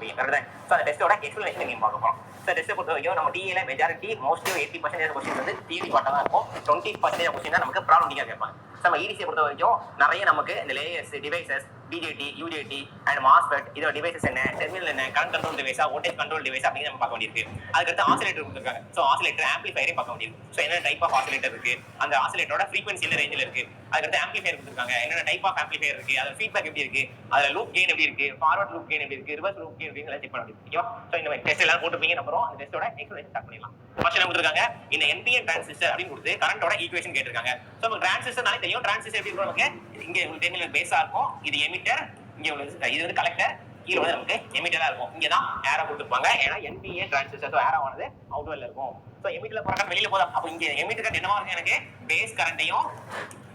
தெரியும். கரெக்டா? ஸோ அந்த டெஸ்ட்டோட எக்ஸ்பிளனேஷன் நீங்க பார்க்க போறோம். ஸோ டெஸ்ட்டை பொறுத்த வரைக்கும் நம்ம டிஏல மெஜாரிட்டி மோஸ்ட்லி 80% கொஸ்டின் வந்து தியரி பார்ட்டாக தான் இருக்கும். 20% கொஸ்டின் தான் நமக்கு ப்ராப்ளம் கேட்பாங்க. நம்ம ஈடிசியை பொறுத்த வரைக்கும் நிறைய நமக்கு இந்த layers, devices, BJT, UJT and MOSFET இதோட டிவைசஸ் என்ன, டெர்மினல் என்ன, கரண்ட் கண்ட்ரோல் டிவைஸா, வோல்டேஜ் கண்ட்ரோல் டிவைஸ் அப்படின்னு நம்ம பார்க்க வேண்டியிருக்கு. அதுக்கடுத்து ஆசிலேட்டர் கொடுத்துருக்காங்க. ஸோ ஆசிலேட்டர் ஆம்பிளிஃபையரையும் பார்க்க வேண்டியிருக்கு. ஸோ என்ன டைப் ஆஃப் ஆசிலேட்டர் இருக்கு, அந்த ஆசிலேட்டரோட ஃப்ரீக்வன்சி என்ன ரேஞ்சில் இருக்கு, அதுக்கடுத்து ஆம்பிளிஃபையர் கொடுத்துருக்காங்க, என்னென்ன டைப் ஆஃப் ஆம்பிளிஃபையர் இருக்கு, அதோட ஃபீட்பேக் எப்படி இருக்கு, அதுல லூப் கெயின் எப்படி இருக்கு, ஃபார்வர்ட் லூப் கெயின் எப்படி இருக்கு, ரிவர்ஸ் லூப் கெயின் எப்படி செக் பண்ண முடியும். ஓகேவா? ஸோ இந்த டெஸ்ட் எல்லாம் போட்டுருப்பீங்க. நம்புறோம் அந்த டெஸ்ட்டோட எக்ஸ்பிளனேஷன் ஸ்டார்ட் பண்ணிடலாம். ஃபர்ஸ்ட் என்ன கொடுத்துருக்காங்க, இந்த என்பிஎன் டிரான்சிஸ்டர் அப்படின்னு கொடுத்து கரண்டோட ஈக்குவேஷன் கேட்டிருக்காங்க. ஸோ நம்ம டிரான்சிஸ்டர்னாலே தெரியும். டிரான்சிஸ்டர் எப்படி இருக்கும், நமக்கு இங்க உங்களுக்கு டெர்மினல் பேஸா இருக்கும், இது எமிட்டர், இங்க இது வந்து கலெக்டர், கீழ வந்து நமக்கு எமிட்டரா இருக்கும். இங்க தான் ஏரோ கொடுத்துருப்பாங்க. ஏன்னா என்பிஎன் டிரான்சிஸ்டர், ஸோ ஏரோ ஆனது அவுட்வெல்ல இருக்கும். ஸோ எமிட்டர்ல போறாங்க வெளியில போதும். அப்போ இங்க எமிட்டர் கரண்ட் என்னவா இருக்கும், எனக்கு பேஸ் கரண்ட்டையும்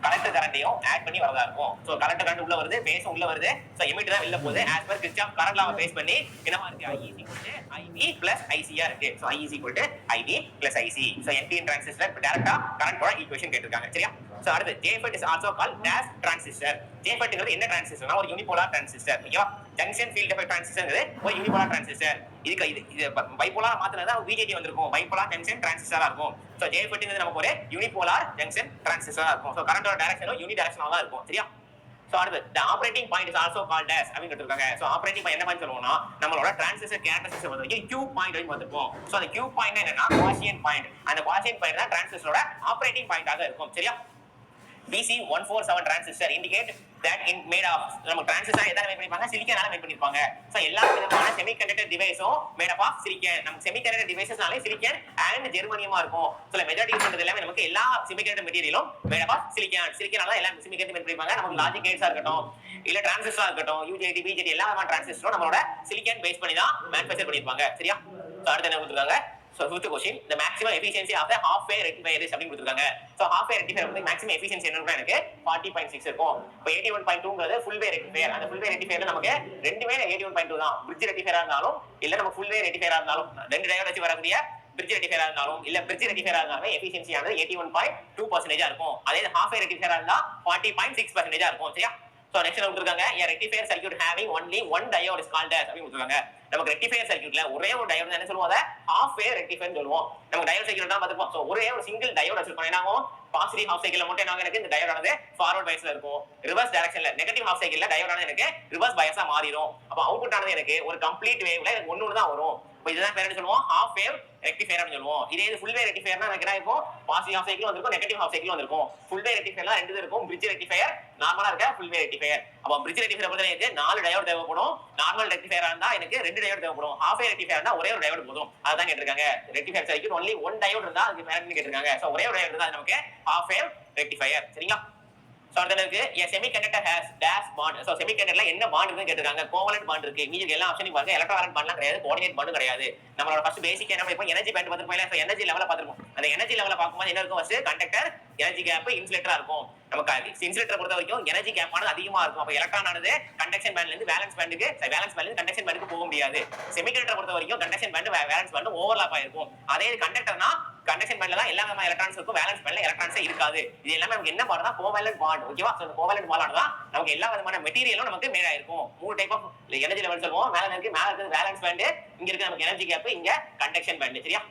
கலெக்டர் கரண்ட்டையும் ஆட் பண்ணி வரதா இருக்கும். சோ கலெக்டர் கரண்ட் உள்ள வருது, பேஸ் உள்ள வருது. சோ எமிட்டர் தான் வெளில போகுது. as per கிர்ச்சாஃப் கரண்ட் லாவை பேஸ் பண்ணி என்னவா இருக்கு, I IB IC யா இருக்கு. So I IB IC. So NPN transistor டைரக்டா கரண்டோட ஈக்குவேஷன் கேட்டிருக்காங்க. சரியா? சோ அடுத்து JFET is also called dash transistor. JFET ங்கிறது என்ன டிரான்சிஸ்டர்னா ஒரு யூனிபோலார் டிரான்சிஸ்டர். ஓகேவா? ஜங்ஷன் ஃபீல்ட் எஃபெக்ட் டிரான்சிஸ்டர்ங்கிறது ஒரு யூனிபோலார் டிரான்சிஸ்டர். இது பைபோலார் மாத்துனதா BJT வந்திருக்கும். பைபோலார் ஜங்ஷன் டிரான்சிஸ்டரா இருக்கும். சோ JFET ங்கிறது நமக்கு ஒரு யூனிபோலார் ஜங்ஷன் டிரான்சிஸ்டரா இருக்கும். சோ கரண்டோட டைரக்ஷனும் யூனி டைரக்ஷனலா தான் இருக்கும். சரியா? சோ அடுத்து the operating point is also called as அப்படின்னு சொல்றாங்க. சோ ஆபரேட்டிங் பாயிண்ட் என்ன பாயிண்ட் சொல்லுவோம்னா நம்மளோட டிரான்சிஸ்டர் கேரக்டரிஸ்டிக்ஸ் வந்து Q பாயிண்ட் வரைக்கும் வந்திருக்கும். சோ அந்த Q பாயிண்ட் என்னன்னா குவாஷியன்ட் பாயிண்ட். அந்த குவாஷியன்ட் பாயிண்ட் தான் டிரான்சிஸ்டரோட ஆபரேட்டிங் பாயிண்டாக இருக்கும். சரியா? BC147 transistor indicate that in made of நம்ம டிரான்சிஸ்டர் எதால மேக் பண்ணிருப்பாங்க, சிலிக்கானால மேக் பண்ணிருப்பாங்க. சோ எல்லா விதமான செமிகண்டக்டர் டிவைஸும் மேட் அப் ஆஃப் சிலிக்கான். நம்ம செமிகண்டக்டர் டிவைசஸ்னாலே சிலிக்கான் அண்ட் ஜெர்மானியமா இருக்கும். சோ மெஜாரிட்டி யூஸ் பண்றது எல்லாமே நமக்கு எல்லா செமிகண்டக்டர் மெட்டீரியலும் மேட் அப் ஆஃப் சிலிக்கான். சிலிக்கானால எல்லா செமிகண்டக்டர் மேக் பண்ணிருப்பாங்க. நமக்கு லாஜிக் கேட்ஸா இருக்கட்டும், இல்ல டிரான்சிஸ்டரா இருக்கட்டும், யூஜேடி, பிஜேடி எல்லா விதமான டிரான்சிஸ்டரும் நம்மளோட சிலிக்கான் பேஸ் பண்ணி தான் மேனுஃபேக்சர் பண்ணிருப்பாங்க. சரியா? சோ அடுத்து என்ன கொடுத்திருக்காங்க, so fifth question, the maximum efficiency of the half wave rectifier is அப்படி கொடுத்திருக்காங்க. so half wave rectifier வந்து maximum efficiency என்னன்னா எனக்கு 40.6 இருக்கும். இப்போ 81.2ங்கிறது full wave rectifier. அந்த full wave rectifierல நமக்கு ரெண்டுமே 81.2 தான். bridge rectifier இருந்தாலும் இல்ல நம்ம full wave rectifier இருந்தாலும் ரெண்டு டயோட் வச்சு வரக்கூடிய bridge rectifier இருந்தாலும் இல்ல bridge rectifier இருந்தாலும் efficiency ஆனது 81.2% இருக்கும். அதே half wave rectifier இருந்தா 40.6% இருக்கும். சரியா? so next என்ன கொடுத்திருக்காங்க, a rectifier circuit having only one diode is called as அப்படி கொடுத்திருக்காங்க. நமக்கு ரெக்டிஃபையர் சர்க்யூட்ல ஒரே ஒரு டயோட் என்ன சொல்லுவோம், ஹாஃப் வேவ் ரெக்டிஃபையர் சொல்லுவோம். நம்ம டயோட் சர்க்யூட் தான் பார்த்திருப்போம். சோ ஒரே ஒரு சிங்கிள் டயோட் வச்சிருப்போம். என்னாகும், பாசிட்டிவ் ஹாஃப் சைக்கிள்ல மட்டும் என்ன எனக்கு இந்த டயோட் ஆனது ஃபார்வர்ட் பயாஸ்ல இருக்கும். ரிவர்ஸ் டைரக்ஷன்ல நெகட்டிவ் ஹாஃப் சைக்கிள்ல டயோட் ஆனது எனக்கு ரிவர்ஸ் பயாஸா மாறிடும். அப்ப அவுட்புட் ஆனது எனக்கு ஒரு கம்ப்ளீட் வேவ்ல எனக்கு ஒண்ணு தான் வரும். இப்போ இதுதான் பேர் என்ன சொல்லுவோம், ஹாஃப் வேவ் ரெக்டிஃபையர் அப்படின்னு சொல்லுவோம். இதே இது ஃபுல் வேவ் ரெக்டிஃபையர்னா எனக்கு என்ன இருக்கும், பாசிட்டிவ் ஹாஃப் சைக்கிள் வந்திருக்கும், நெகட்டிவ் ஹாஃப் சைக்கிள் வந்திருக்கும். ஃபுல் வேவ் ரெக்டிஃபையர்ல ரெண்டு இருக்கும், பிரிட்ஜ் ரெக்டிஃபையர் நார்மலா இருக்க ஃபுல் வேவ் ரெக்டிஃபையர். அப்ப பிரிட்ஜ் ரெக்டிஃபையர் பொறுத்தவரை எனக்கு 4 டயோட் தேவைப்படும். நார்மல் ரெக்டிஃபையரா இருந்தா எனக்கு 2 டயோட் தேவைப்படும். ஹாஃப் வேவ் ரெக்டிஃபையர் இருந்தா ஒரே ஒரு டயோட் போதும். அதான் கேட்டிருக்காங்க. Rectifier circuit only one diode இருந்தா அதுக்கு பேரண்ட் கேட்டிருக்காங்க. சோ ஒரே ஒரு டயோட் இருந்தா நமக்கு ஹாஃப் வேவ் ரெக்டிஃபையர். சரிங்களா? சோ அடுத்து இருக்கு a semiconductor has dash bond. So செமிகண்டக்டர்ல என்ன பாண்ட் இருக்குன்னு கேட்டிருக்காங்க. கோவலன்ட் பாண்ட் இருக்கு. மீதி எல்லா ஆப்ஷனும் பாருங்க, எலக்ட்ரோவலன்ட் பாண்ட்லாம் கிடையாது, கோஆர்டினேட் பாண்டும் கிடையாது. நம்மளோட ஃபர்ஸ்ட் பேசிக் என்ன பண்ணிப்போம், எனர்ஜி பேண்ட் பார்த்திருப்போம். இல்ல எனர்ஜி லெவல பார்த்திருப்போம். அந்த எனர்ஜி லெவல பாக்கும்போது என்ன இருக்கும், ஃபர்ஸ்ட் கண்டக்டர், எனர்ஜி கேப், இன்சுலேட்டரா இருக்கும். நமக்கு இன்சுலேட்டர் பொறுத்த வரைக்கும் எனர்ஜி கேப் ஆனது அதிகமா இருக்கும். அப்ப எலக்ட்ரான் ஆனது கண்டக்ஷன் பேண்ட்ல இருந்து வேலன்ஸ் பேண்டுக்கு, வேலன்ஸ் பேண்ட்ல இருந்து கண்டக்ஷன் பேண்டுக்கு போக முடியாது. செமிகண்டக்டர் பொறுத்த வரைக்கும் conduction band valence band overlap ஆயிருக்கும். அதே கண்டக்டர்னா கண்டக்ஷன் பேண்ட்ல தான் எல்லா விதமான எலக்ட்ரான்ஸ் இருக்கும், வேலன்ஸ் பேண்ட்ல எலக்ட்ரான்ஸே இருக்காது. இது எல்லாமே நமக்கு என்ன பாண்ட்னா கோவலன்ட் பாண்ட். ஓகேவா? சோ கோவலன்ட் பாண்ட் தான் நமக்கு எல்லா விதமான மெட்டீரியலும் நமக்கு மேட் ஆயிருக்கும். மூணு டைப் ஆஃப் எனர்ஜி லெவல் சொல்லுவோம். மேல இருக்கு வேலன்ஸ் பேண்ட், இங்க இருக்கு நமக்கு எனர்ஜி கேப், இங்க கண்டக்ஷன் பேண்ட். சரியா?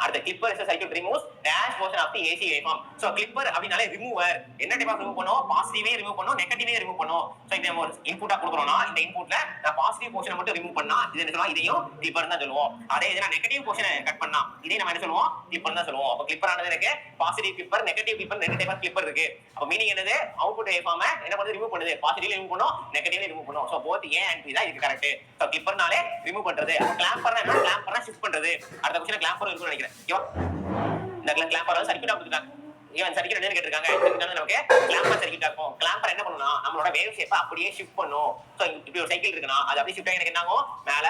அடுத்த clipper is a circuit removes dash portion of the AC waveform. so clipper அப்படினாலே ரிமூவர். என்ன டைப் ஆஃப் ரிமூவ் பண்ணும், பாசிட்டிவே ரிமூவ் பண்ணும், நெகட்டிவே ரிமூவ் பண்ணும். சோ இப்போ நம்ம ஒரு இன்புட்டா கொடுக்கறோம்னா இந்த இன்புட்ல நான் பாசிட்டிவ் போர்ஷனை மட்டும் ரிமூவ் பண்ணா இது என்ன சொல்லுவோம், இதையும் clipper தான் சொல்லுவோம். அதே இது நான் நெகட்டிவ் போர்ஷனை கட் பண்ணா இதை நம்ம என்ன சொல்லுவோம், clipper தான் சொல்லுவோம். அப்ப clipper ஆனது எனக்கு பாசிட்டிவ் clipper, நெகட்டிவ் clipper, ரெண்டு டைப் ஆஃப் clipper இருக்கு. அப்ப மீனிங் என்னது, அவுட்புட் வேவ்ஃபார்ம் என்ன பண்ணுது, ரிமூவ் பண்ணுது. பாசிட்டிவ்ல ரிமூவ் பண்ணும், நெகட்டிவ்ல ரிமூவ் பண்ணும். So both A and B தான் இதுக்கு கரெக்ட். சோ clipperனாலே ரிமூவ் பண்றது. கிளாம்பர்னா என்ன, கிளாம்பர்னா ஷிஃப்ட் பண்றது. அடுத்த क्वेश्चन கிளாம்பர் இருக்குன்னு நினைக்கிறேன். ஓகேவா? இந்த கிளாம்பர் சர்க்யூட் கொடுத்துட்டாங்க. ஈவன் சர்க்யூட் என்ன கேட்டிருக்காங்க, நமக்கு கிளாம்பர் சர்க்யூட் இருக்கும். கிளாம்பர் என்ன பண்ணும்னா நம்மளோட வேவ் ஷேப்பை அப்படியே ஷிஃப்ட் பண்ணும். சோ இப்படி ஒரு சைக்கிள் இருக்குன்னா அது அப்படியே ஷிஃப்ட் ஆகி எனக்கு என்ன ஆகும், மேல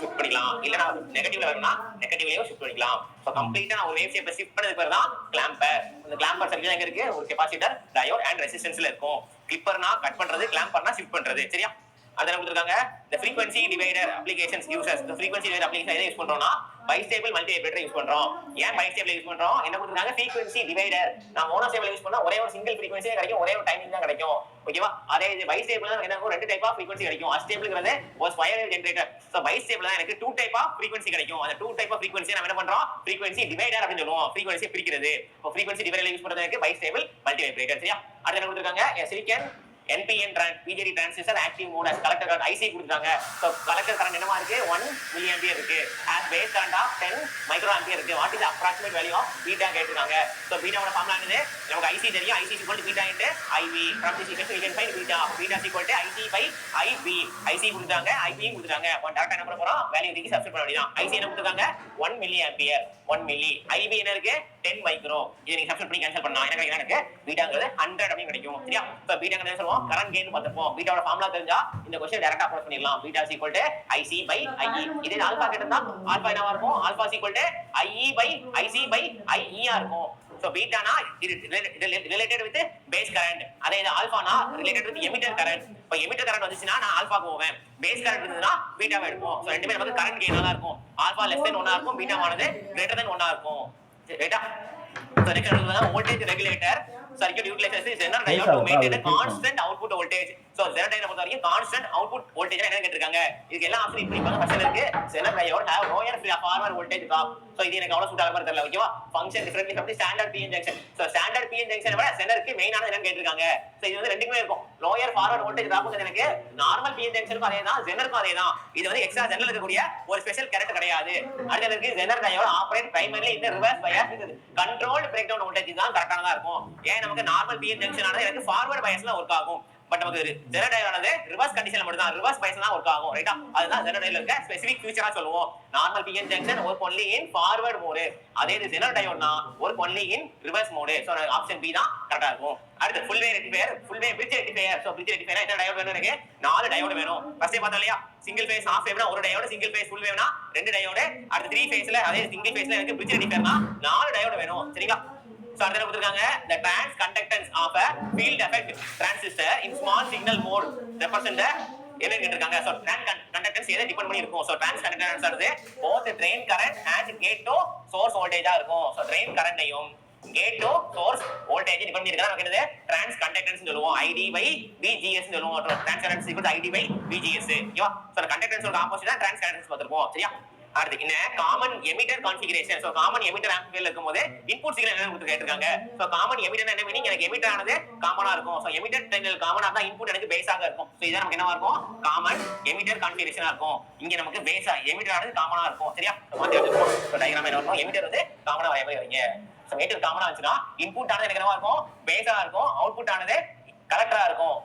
ஷிஃப்ட் பண்ணிக்கலாம். இல்ல நான் நெகட்டிவ்ல வரணும்னா நெகட்டிவ்லயும் ஷிஃப்ட் பண்ணிக்கலாம். சோ கம்ப்ளீட்டா நான் ஒரு வேவ் ஷேப்பை ஷிஃப்ட் பண்ணதுக்கு பேர் தான் கிளாம்பர். அந்த கிளாம்பர் சர்க்யூட் எங்க இருக்கு, ஒரு கெபாசிட்டர், டயோட் அண்ட் ரெசிஸ்டன்ஸ்ல இருக்கும். கிளிப்பர்னா கட் பண்றது, கிளாம்பர்னா ஷிஃப்ட் பண்றது. சரியா? அடுத்து கொடுத்திருக்காங்க the frequency divider applications users. the frequency divider application எதை யூஸ் பண்றோம்னா பைஸ்டேபிள் மல்டிவைப்ரேட்டர் யூஸ் பண்றோம். ஏன் பைஸ்டேபிள் யூஸ் பண்றோம்? என்ன கொடுத்திருக்காங்க? frequency divider. நான் மோனோஸ்டேபிள் யூஸ் பண்ணா ஒரே ஒரு சிங்கிள் frequency கிடைக்கும், ஒரே ஒரு டைமிங் தான் கிடைக்கும். ஓகேவா? அதே இது பைஸ்டேபிள்ல என்ன இருக்கும்? ரெண்டு டைப் ஆஃப் frequency கிடைக்கும். அன்ஸ்டேபிள்ங்கிறது ஒரு ஸ்கொயர் வேவ் ஜெனரேட்டர். சோ பைஸ்டேபிள்ல எனக்கு டூ டைப் ஆஃப் frequency கிடைக்கும். அந்த டூ டைப் ஆஃப் frequency நாம என்ன பண்றோம்? frequency divider அப்படினு சொல்லுவோம். frequency பிரிக்கிறது. இப்போ frequency divider யூஸ் பண்றதுக்கு பைஸ்டேபிள் மல்டிவைப்ரேட்டர். சரியா? அடுத்து என்ன கொடுத்திருக்காங்க? silicon NPN BJT transistor active mode as collector current IC கொடுத்தாங்க. சோ collector current என்னமா இருக்கு? 1 mA இருக்கு. as base current of 10 microampere இருக்கு. what is the approximate value of beta கேட்டிருக்காங்க. சோ beta ஓட ஃபார்முலா என்னது? நமக்கு IC தெரியும். IC beta into IB. from this equation we can find beta. beta IC by IB. IC கொடுத்தாங்க, IB கொடுத்தாங்க. அப்ப tata என்ன பண்ண போறோம்? வேல்யூ தூக்கி சப்ஸ்டிட் பண்ண வேண்டியதான். IC என்ன கொடுத்தாங்க? 1 mA 1 மில்லி. IB என்ன இருக்கு? 10 மைக்ரோ. இத நீங்க சப்ஸ்டிட் பண்ணி கேன்சல் பண்ணா என்ன கிடைக்கும்? எனக்கு பீட்டாங்கிறது 100 அப்படி கிடைக்கும். சரியா? சோ பீட்டாங்கிறது என்ன சொல்லுவோம்? கரண்ட் கெயின் பார்த்துப்போம். பீட்டாவோட ஃபார்முலா தெரிஞ்சா இந்த क्वेश्चन டைரக்டா அப்ளை பண்ணிடலாம். Beta IC by IE. இதே ஆல்பா கேட்டா ஆல்பா என்னவா இருக்கும்? Alpha IE by IC by IE ஆ இருக்கும். So beta na related with base current. அதே இது alpha na related with emitter current. இப்போ emitter current வந்துச்சுனா நான் alpha போவேன். base current இருந்ததுனா beta எடுப்போம். So ரெண்டுமே நமக்கு current gain ஆ இருக்கும். alpha less than 1 ஆ இருக்கும், beta ஆனது greater than 1 ஆ இருக்கும். ரைட்டா? So next வந்து voltage regulator. Circuit utilizes the Zener diode to maintain a constant output voltage. So Zener diode பொறுத்த வரைக்கும் constant output voltage என்ன கேட்டிருக்காங்க. இதுக்கு எல்லா ஆப்ஷன் இப்படி பண்ண ஃபர்ஸ்ட் இருக்கு. Zener diode have lower forward voltage drop. So இது எனக்கு அவ்வளவு சூட் ஆக மாதிரி தெரியல. ஓகேவா? Function differently from the standard PN junction. So standard PN junction விட Zenerக்கு மெயினான என்னன்னு கேட்டிருக்காங்க. So இது வந்து ரெண்டுமே இருக்கும். lower forward voltage drop எனக்கு நார்மல் PN junctionக்கும் அதேதான், Zenerக்கும் அதேதான். இது வந்து எக்ஸ்ட்ரா Zenerல இருக்கக்கூடிய ஒரு ஸ்பெஷல் கேரக்டர் கிடையாது. அடுத்து இருக்கு Zener diode operate primarily in the reverse bias with controlled breakdown voltage தான் கரெக்ட்டானதா இருக்கும். ஏன் நமக்கு நார்மல் PN junction ஆனது எனக்கு ஃபார்வர்ட் பயாஸ்ல வொர்க் ஆகும். பட் நமக்கு Zener diode ஆனது ரிவர்ஸ் கண்டிஷன்ல மட்டும் தான், ரிவர்ஸ் பயாஸ்ல தான் வொர்க் ஆகும். ரைட்டா? அதுதான் Zener diode இருக்க ஸ்பெசிபிக் ஃபீச்சரா சொல்லுவோம். Normal PN junction work only in forward mode. அதே இது Zener diode னா work only in reverse mode. So option B தான் கரெக்ட்டா இருக்கும். அடுத்து full wave rectifier, full wave bridge rectifier. So bridge rectifier என்ன டயோட் வேணும் எனக்கு? 4 டயோட் வேணும். ஃபர்ஸ்ட் பார்த்தோம் இல்லையா? சிங்கிள் ஃபேஸ் half wave னா ஒரு diode, single phase full wave னா ரெண்டு டயோட். அடுத்து 3 ஃபேஸ்ல அதே சிங்கிள் ஃபேஸ்ல எனக்கு bridge rectifier னா 4 டயோட் வேணும். சரிங்களா? So அடுத்து கொடுத்திருக்காங்க the trans conductance of a field effect transistor in small signal mode represent the என்ன கேட்டிருக்காங்க. சோ trans conductance எதை டிபெண்ட் பண்ணி இருக்கும்? சோ trans conductance ஆனது both drain current and gate to source voltage ஆ இருக்கும். சோ drain current ஐயும் gate to source voltage depend பண்ணி இருக்கா. நமக்கு என்னது? trans conductance சொல்லுவோம். ID by VGS சொல்லுவோம். trans conductance equal to ID by VGS. ஓகேவா? சோ conductance ஓட ஆப்போசிட் தான் trans conductance பார்த்திருப்போம். சரியா? அடுத்து என்ன common emitter configuration. So common emitter ஆம்பிளிஃபையர்ல இருக்கும்போது இன்புட் சிக்னல் என்ன கொடுத்து கேட்டிருக்காங்க. சோ காமன் எமிட்டர் என்ன மீனிங்? எனக்கு எமிட்டர் ஆனது காமனா இருக்கும். சோ எமிட்டர் டெர்மினல் காமனா இருந்தா இன்புட் எனக்கு பேஸாக இருக்கும். சோ இதான் நமக்கு என்னவா இருக்கும்? காமன் எமிட்டர் கான்ஃபிகரேஷனா இருக்கும். இங்க நமக்கு பேஸா எமிட்டர் ஆனது காமனா இருக்கும். சரியா? மாத்தி வச்சுக்கோங்க. சோ டயகிராம் என்ன இருக்கும்? எமிட்டர் வந்து காமனா வைங்க. சோ எமிட்டர் காமனா வச்சுனா இன்புட் ஆனது எனக்கு என்னவா இருக்கும்? பேஸா இருக்கும். அவுட்புட் ஆனது கலெக்டரா இருக்கும்.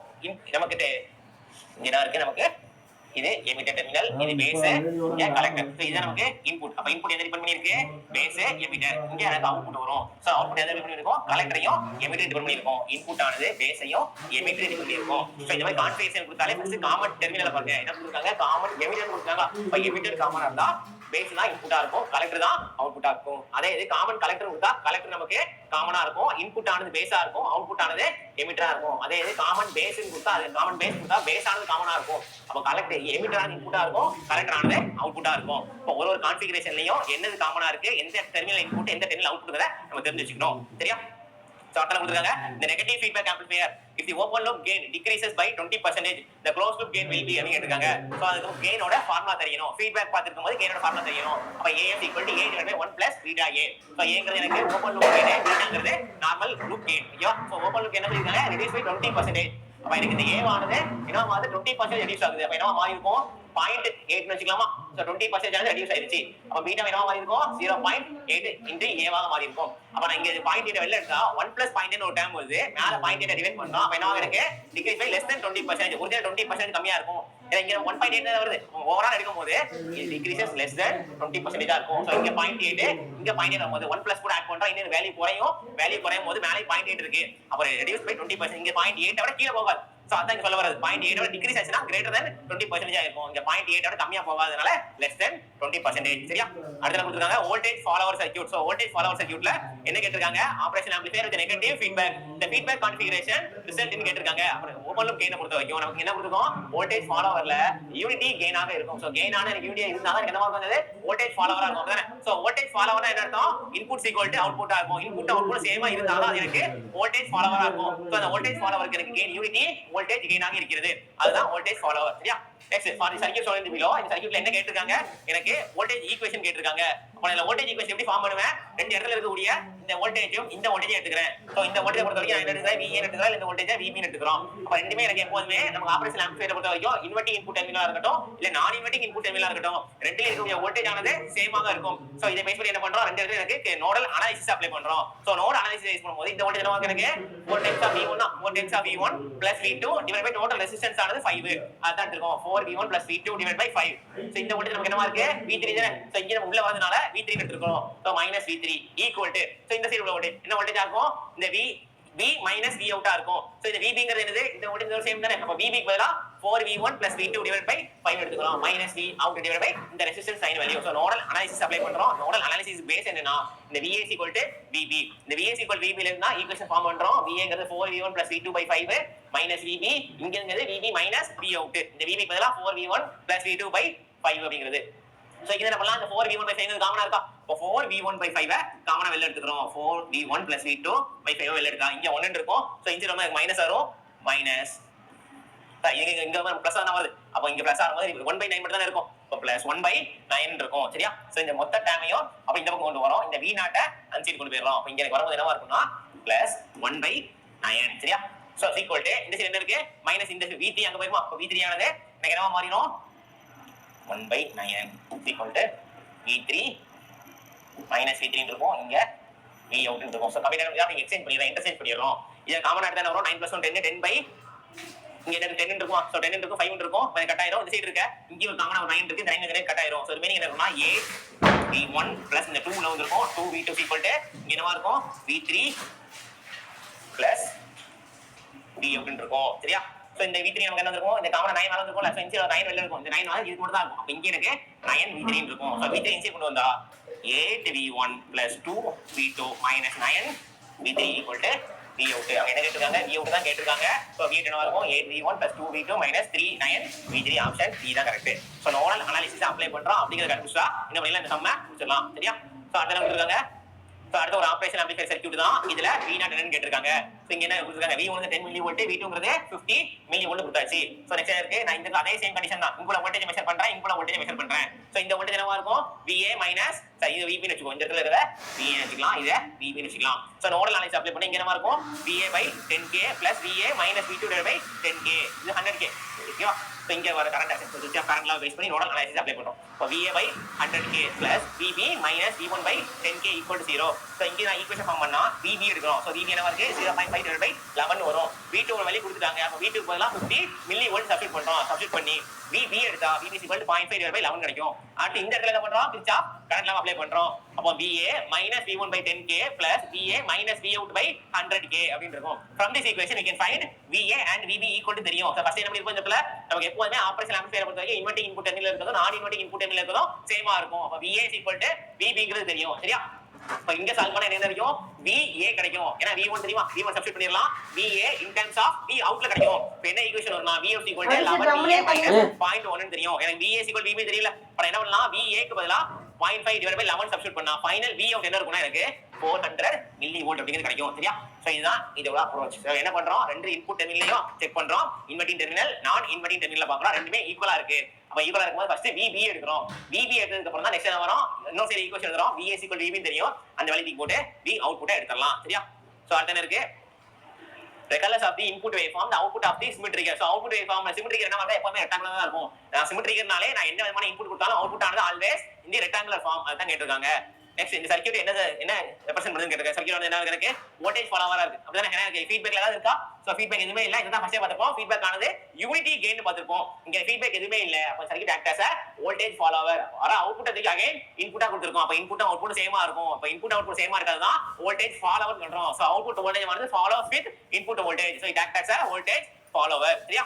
நமக்கு என்ன இருக்கு? நமக்கு இது எமிட்டர் டெர்மினல், இது பேஸ், இங்க கலெக்டர். சோ இது நமக்கு இன்புட். அப்ப இன்புட் எதை டிபெண்ட் பண்ணிருக்கு? Base, emitter. இங்க எனக்கு அவுட்புட் வரும். சோ அவுட்புட் எதை டிபெண்ட் பண்ணிருக்கும்? கலெக்டரையும் எமிட்டர் டிபெண்ட் பண்ணிருக்கும். இன்புட் ஆனது பேஸையும் எமிட்டர் டிபெண்ட் பண்ணிருக்கும். சோ இந்த மாதிரி கான்ஃபிகரேஷன் கொடுத்தாலே ஃபர்ஸ்ட் காமன் டெர்மினலை பாருங்க. என்ன கொடுத்தாங்க? காமன் எமிட்டர் கொடுத்தாங்க. அப்ப எமிட்டர் காமனா இருந்தா பேஸ் தான் இன்புட்டா இருக்கும், கலெக்டர் தான் அவுட்புட்டா இருக்கும். அதே இது காமன் கலெக்டர் கொடுத்தா கலெக்டர் நமக்கு காமனா இருக்கும், இன்புட் ஆனது பேஸா இருக்கும், அவுட்புட் ஆனது எமிட்டரா இருக்கும். அதே இது காமன் பேஸ் கொடுத்தா அது காமன் பேஸ் கொடுத்தா பேஸ் ஆனது காமனா இருக்கும். அப்ப கலெக்டர் எமிட்டர் ஆனது இன்புட்டா இருக்கும், கலெக்டர் ஆனது அவுட்புட்டா இருக்கும். இப்போ ஒரு கான்ஃபிகரேஷன்லயும் என்னது காமனா இருக்கு, எந்த டெர்மினல் இன்புட் எந்த டெர்மினல் அவுட்புட்ங்கறத நம்ம தெரிஞ்சு வச்சுக்கணும். சரியா? சார்ட்ல கொடுத்திருக்காங்க the negative feedback amplifier if the open loop gain decreases by 20% the closed loop gain will be அப்படி கேட்டிருக்காங்க. சோ அதுக்கு gain ஓட ஃபார்முலா தெரியணும். ஃபீட்பேக் பார்த்திருக்கும் போது gain ஓட ஃபார்முலா தெரியணும். அப்ப AF = A divided by 1 plus beta A. So Aங்கிறது எனக்கு open loop gain, betaங்கிறது normal loop gain. ஓகேவா? சோ open loop என்ன பண்ணிருக்காங்க? reduce by 20%. அப்ப எனக்கு இந்த A ஆனது என்னவா மாறுது? 20% ரெடியூஸ் ஆகுது. அப்ப என்னவா மாறி இருக்கும்? 0.8 வச்சுக்கலாமா? சோ 20% ஆனது ரெடியூஸ் ஆயிருச்சு. அப்ப பீட்டா என்னவா மாறி இருக்கும்? 0.8 into A ஆக மாறி இருக்கும். அப்ப நான் இங்க 0.8 வெளில எடுத்தா 1 plus 0.8 ஒரு டேர்ம் வருது. மேல 0.8 டிவைட் பண்ணா அப்ப என்னவா இருக்கு? Decrease by less than 20%. Original 20% கம்மியா இருக்கும். இங்க 1.8 தான் வருது. ஓவரால் எடுக்கும்போது இது டிக்ரீசஸ் less than 20% ஆ இருக்கும். சோ இங்க 0.8 இங்க 0.8 வரும்போது 1 plus கூட ஆட் பண்றோம். இன்னும் வேல்யூ குறையும் போது மேலே 0.8 இருக்கு. அப்ப ரெடியூஸ் பை 20%. இங்க 0.8 விட கீழ போகாது. சோ அதான் இங்க சொல்ல வரது. 0.8 விட டிக்ரீஸ் ஆச்சுனா கிரேட்டர் than 20% ஆ இருக்கும். இங்க 0.8 விட கம்மியா போகாதனால less than 20%. சரியா? அடுத்து கொடுத்திருக்காங்க voltage follower circuit. So voltage follower சர்க்யூட்ல என்ன கேட்டிருக்காங்க operation amplifier with negative feedback இந்த ஃபீட்பேக் கான்ஃபிகரேஷன் ரிசல்ட் கேட்டிருக்காங்க அப்புறம் ஓபன் லூப் கெயின் பொறுத்த வரைக்கும் நமக்கு என்ன கொடுத்துருக்கோம் வோல்டேஜ் ஃபாலோவர்ல யூனிட்டி கெயினாக இருக்கும் சோ கெயினான யூனிட்டி இருந்தா தான் என்ன பண்ணுறது வோல்டேஜ் ஃபாலோவரா இருக்கும் அப்படிதானே சோ வோல்டேஜ் ஃபாலோவர்னா என்ன அர்த்தம் இன்புட் ஈக்குவல் டு அவுட்புட்டா இருக்கும் இன்புட் அவுட்புட் சேமா இருந்தா தான் எனக்கு வோல்டேஜ் ஃபாலோவரா இருக்கும் சோ அந்த வோல்டேஜ் ஃபாலோவருக்கு எனக்கு கெயின் யூனிட்டி வோல்டேஜ் கெயினாக இருக்கிறது அதுதான் வோல்டேஜ் ஃபாலோவர் சரியா நெக்ஸ்ட் ஃபார் சர்க்யூட் சொல்றது பிலோ இந்த சர்க்யூட்ல என்ன கேட்டிருக்காங்க எனக்கு வோல்டேஜ் ஈக்குவேஷன் கேட்டிருக்காங்க அப்ப நான் வோல்டேஜ் ஈக்குவேஷன் எப்படி ஃபார்ம் பண்ணுவேன் ரெண்டு இடத்துல இருக்கக்கூடிய இந்த வோல்டேஜும் இந்த வோல்டேஜ் எடுத்துக்கிறேன் சோ இந்த வோல்டேஜ் பொறுத்த வரைக்கும் நான் என்ன எடுத்துக்கிறேன் VA எடுத்துக்கிறேன் இந்த வோல்டேஜ் VB எடுத்துக்கிறோம் அப்ப ரெண்டுமே எனக்கு எப்போதுமே நம்ம ஆபரேஷன் ஆம்பிளிஃபையர் பொறுத்த வரைக்கும் இன்வெர்ட்டிங் இன்புட் டெர்மினலா இருக்கட்டும் இல்ல நான் இன்வெர்ட்டிங் இன்புட் டெர்மினலா இருக்கட்டும் ரெண்டுல இருக்கக்கூடிய வோல்டேஜ் ஆனது சேமாக இருக்கும் சோ இதை பேஸ் பண்ணி என்ன பண்றோம் ரெண்டு இடத்துல எனக்கு நோடல் அனாலிசிஸ் அப்ளை பண்றோம் சோ நோட் அனாலிசிஸ் யூஸ் பண்ணும்போது இந்த வோல்டேஜ் என்ன எனக்கு 4 times of V1 4 times of V1 plus V2 divided by total resistance ஆனது 5 அதான் இருக்கும் 4V1 plus V2 divided by 5 so இந்த வோல்டேஜ் நமக்கு என்னமா இருக்கு V3 தானே சோ இங்க நம்ம உள்ள வரதுனால V3 எடுத்துக்கறோம் so -V3 equal to so இந்த சைடு உள்ள வோல்டேஜ் என்ன வோல்டேஜ் ஆகும் இந்த V minus V out இருக்கும் சோ இந்த VB ங்கிறது என்னது இந்த வோல்டேஜ் சேம் தானே அப்ப VB க்கு பதிலா 4V1 plus V2 divided by 5 எடுத்துக்கலாம் -V out divided by இந்த resistance sign value so nodal analysis apply பண்றோம் நோடல் அனாலிசிஸ் பேஸ் என்னன்னா இந்த VA VB இந்த VA VB ல இருந்தா ஈக்குவேஷன் ஃபார்ம் பண்றோம் VA ங்கிறது 4V1 plus V2 by 5 VB இங்க இருக்கிறது VB minus V out இந்த VB க்கு பதிலா 4V1 plus V2 by 5 அப்படிங்கிறது சோ இங்க என்ன பண்ணலாம் இந்த 4V1 by 5 காமனா இருக்கா அப்ப 4V1 by 5 காமனா வெளிய எடுத்துக்கிறோம் 4V1 plus V2 by 5 வெளிய எடுத்தா இங்க 1 இருக்கும் சோ இங்க நம்ம மைனஸ் வரும் மைனஸ் இங்க பிளஸ் ஆன வருது அப்ப இங்க பிளஸ் ஆன மாதிரி 1/9 மட்டும் தான் இருக்கும் அப்ப பிளஸ் 1/9 இருக்கும் சரியா சோ இந்த மொத்த டேமையும் அப்ப இந்த பக்கம் கொண்டு வரோம் இந்த V0 அந்த சைடு கொண்டு போயிரலாம் அப்ப இங்க எனக்கு வரும்போது என்னவா இருக்கும்னா பிளஸ் 1/9 சரியா சோ ஈக்குவல் டு இந்த சைடு என்ன இருக்கு மைனஸ் இந்த V3 அங்க போயிருமா அப்ப V3 ஆனது எனக்கு என்னவா மாறிடும் 1/9 equal to V3 minus V3 இருக்கும் இங்க V out இருக்கும் சோ கம்பினேஷன் தான் நீங்க எக்ஸ்சேஞ்ச் பண்ணிடுறோம் இன்டர்சேஞ்ச் பண்ணிடுறோம் இது காமனா எடுத்தா வரும் 9 + 1 10 10 by இங்க எனக்கு 10 இருக்கும் சோ 10 இருக்கும் 5 இருக்கும் அது கட் ஆயிரும் இந்த சைடு இருக்க இங்க ஒரு காமனா 9 இருக்கு இந்த 9 கட் ஆயிரும் சோ ரிமைனிங் என்ன இருக்கும்னா 8V1 plus இந்த 2 ல வந்திருக்கும் 2V2 equal to இங்க என்னவா இருக்கும் V3 plus V out இருக்கும் சரியா சோ இந்த V3 நமக்கு என்ன இருக்கும் இந்த காமனா 9 மேல இருக்கும் சோ இந்த 9 வெளிய இருக்கும் இந்த 9 வந்து இது மட்டும் தான் இருக்கும் அப்ப இங்க எனக்கு 9V3 இருக்கும் சோ V3 இன்சைட் கொண்டு வந்தா 8V1 plus 2V2 minus 9V3 equal to V out அங்க என்ன கேட்டிருக்காங்க V out தான் கேட்டிருக்காங்க சோ V என்னவா இருக்கும் 8V1 plus 2V2 minus 3 9V3 option D தான் correct so nodal analysis apply பண்றோம் அப்படிங்கறது கண்டுபிடிச்சா என்ன பண்ணலாம் இந்த சம்ம முடிச்சிடலாம் சரியா சோ அடுத்து என்ன கொடுத்திருக்காங்க சோ அடுத்து ஒரு ஆபரேஷன் ஆம்பிளிஃபையர் சர்க்யூட் தான் இதுல V0 என்னன்னு கேட்டிருக்காங்க சோ இங்க என்ன கொடுத்திருக்காங்க V1 10 மில்லி வோல்ட் V2 ங்கிறது 50 மில்லி வோல்ட் கொடுத்தாச்சு சோ நெக்ஸ்ட் இருக்கு நான் இந்த அதே சேம் கண்டிஷன் தான் இங்குள்ள வோல்டேஜ் மெஷர் பண்றேன் இங்குள்ள வோல்டேஜ் மெஷர் பண்றேன் சோ இந்த வோல்டேஜ் என்னவா இருக்கும் VA minus சரி இது VB னு வெச்சுக்கோ இந்த இடத்துல இருக்கிற VA னு வெச்சுக்கலாம் இத VB னு வெச்சுக்கலாம் சோ நோடல் அனாலிசிஸ் அப்ளை பண்ணி இங்க என்னவா இருக்கும் VA by 10k plus VA minus V2 divided by 10k இது 100k ஓகேவா சோ இங்க வர current asset system current law base பண்ணி நோடல் அனாலிசிஸ் அப்ளை பண்றோம் so VA by 100k plus VB minus V1 by 10k equal to 0 so இங்க நான் equation form பண்ணா VB எடுக்கணும் சோ VB என்னவா இருக்கு 0.5 divided by 11 வரும் V2 ஒரு வேல்யூ கொடுத்துட்டாங்க அப்ப V2 க்கு பதிலா 50 மில்லி வோல்ட் சப்ஸ்டிட் பண்றோம் சப்ஸ்டிட் பண்ணி VB எடுத்தா VB 0.5 divided by 11 கிடைக்கும் அடுத்து இந்த இடத்துல என்ன பண்றோம் கிர்ச்சாஃப் கரண்ட் லா அப்ளை பண்றோம் அப்ப VA minus V1 by 10k plus VA minus V out by 100k அப்படினு இருக்கும் from this equation we can find VA and VB equal to தெரியும் சோ ஃபர்ஸ்ட் என்ன பண்ணிருப்போம் இந்த இடத்துல நமக்கு எப்பவுமே ஆபரேஷன் ஆம்பிளிஃபையர் பொறுத்த வரைக்கும் இன்வெர்ட்டிங் இன்புட் டெர்மினல் இருக்குதோ நான் இன்வெர்ட்டிங் இன்புட் டெர்மினல் இருக்குதோ சேமா இருக்கும் அப்ப VA equal to VB ங்கிறது தெரியும் சரியா இப்ப இங்க சால்வ் பண்ணா என்ன கிடைக்கும் VA கிடைக்கும் ஏனா V1 தெரியுமா V1 சப்ஸ்டிட் பண்ணிரலாம் VA in terms of V outல கிடைக்கும் இப்போ என்ன ஈக்குவேஷன் வரும்னா V out equal to 11 0.1 ன்னு தெரியும் எனக்கு VA equal VB தெரியல அப்ப என்ன பண்ணலாம் VA க்கு பதிலா 0.5 divided by 11 சப்ஸ்டிட் பண்ணா ஃபைனல் V out என்ன இருக்கும்னா எனக்கு 400 மில்லி வோல்ட் அப்படிங்கிறது கிடைக்கும் சரியா சோ இதுதான் இதோட அப்ரோச் சோ என்ன பண்றோம் ரெண்டு இன்புட் டெர்மினலையும் செக் பண்றோம் இன்வெர்ட்டிங் டெர்மினல் நான் இன்வெர்ட்டிங் டெர்மினல்ல பார்க்கறோம் ரெண்டுமே ஈக்குவலா இருக்கு அப்ப ஈக்குவலா இருக்கும்போது ஃபர்ஸ்ட் VB எடுக்கறோம் VB எடுத்ததுக்கு அப்புறம் தான் நெக்ஸ்ட் என்ன வரும் இன்னொரு சைடு ஈக்குவேஷன் எழுதுறோம் VA VB தெரியும் அந்த வேல்யூ போட்டு V அவுட்புட்டை எடுத்துறலாம் சரியா சோ அடுத்து என்ன இருக்கு regardless of the input waveform the output of the symmetrical so output waveform symmetrical என்ன வந்து எப்பவுமே ரெக்டாங்குலரா தான் இருக்கும் symmetricalனாலே நான் எந்த விதமான இன்புட் கொடுத்தாலும் அவுட்புட் ஆனது always in the rectangular form அதான் கேட்டிருக்காங்க நெக்ஸ்ட் இந்த சர்க்யூட் என்ன ரெப்ரசன்ட் பண்ணுதுன்னு கேட்டிருக்காங்க சர்க்யூட் என்ன இருக்கு வோல்டேஜ் ஃபாலோவரா இருக்கு அப்படிதானே எனக்கு ஃபீட்பேக் ஏதாவது இருக்கா சோ ஃபீட்பேக் எதுவுமே இல்ல இதுதான் ஃபர்ஸ்டே பார்த்தோம் ஃபீட்பேக் ஆனது யூனிட்டி கெயின் பார்த்திருப்போம் இங்க ஃபீட்பேக் எதுவுமே இல்ல அப்ப circuit act as a voltage follower வர அவுட்புட் அதுக்கு அகைன் இன்புட்டா கொடுத்திருக்கோம் அப்ப இன்புட் அவுட்புட் சேமா இருக்கும் அப்ப இன்புட் அவுட்புட் சேமா இருக்கிறதுதான் வோல்டேஜ் ஃபாலோவர் சொல்றோம் சோ அவுட்புட் வோல்டேஜ் வந்து follows with input voltage so it act as a voltage follower சரியா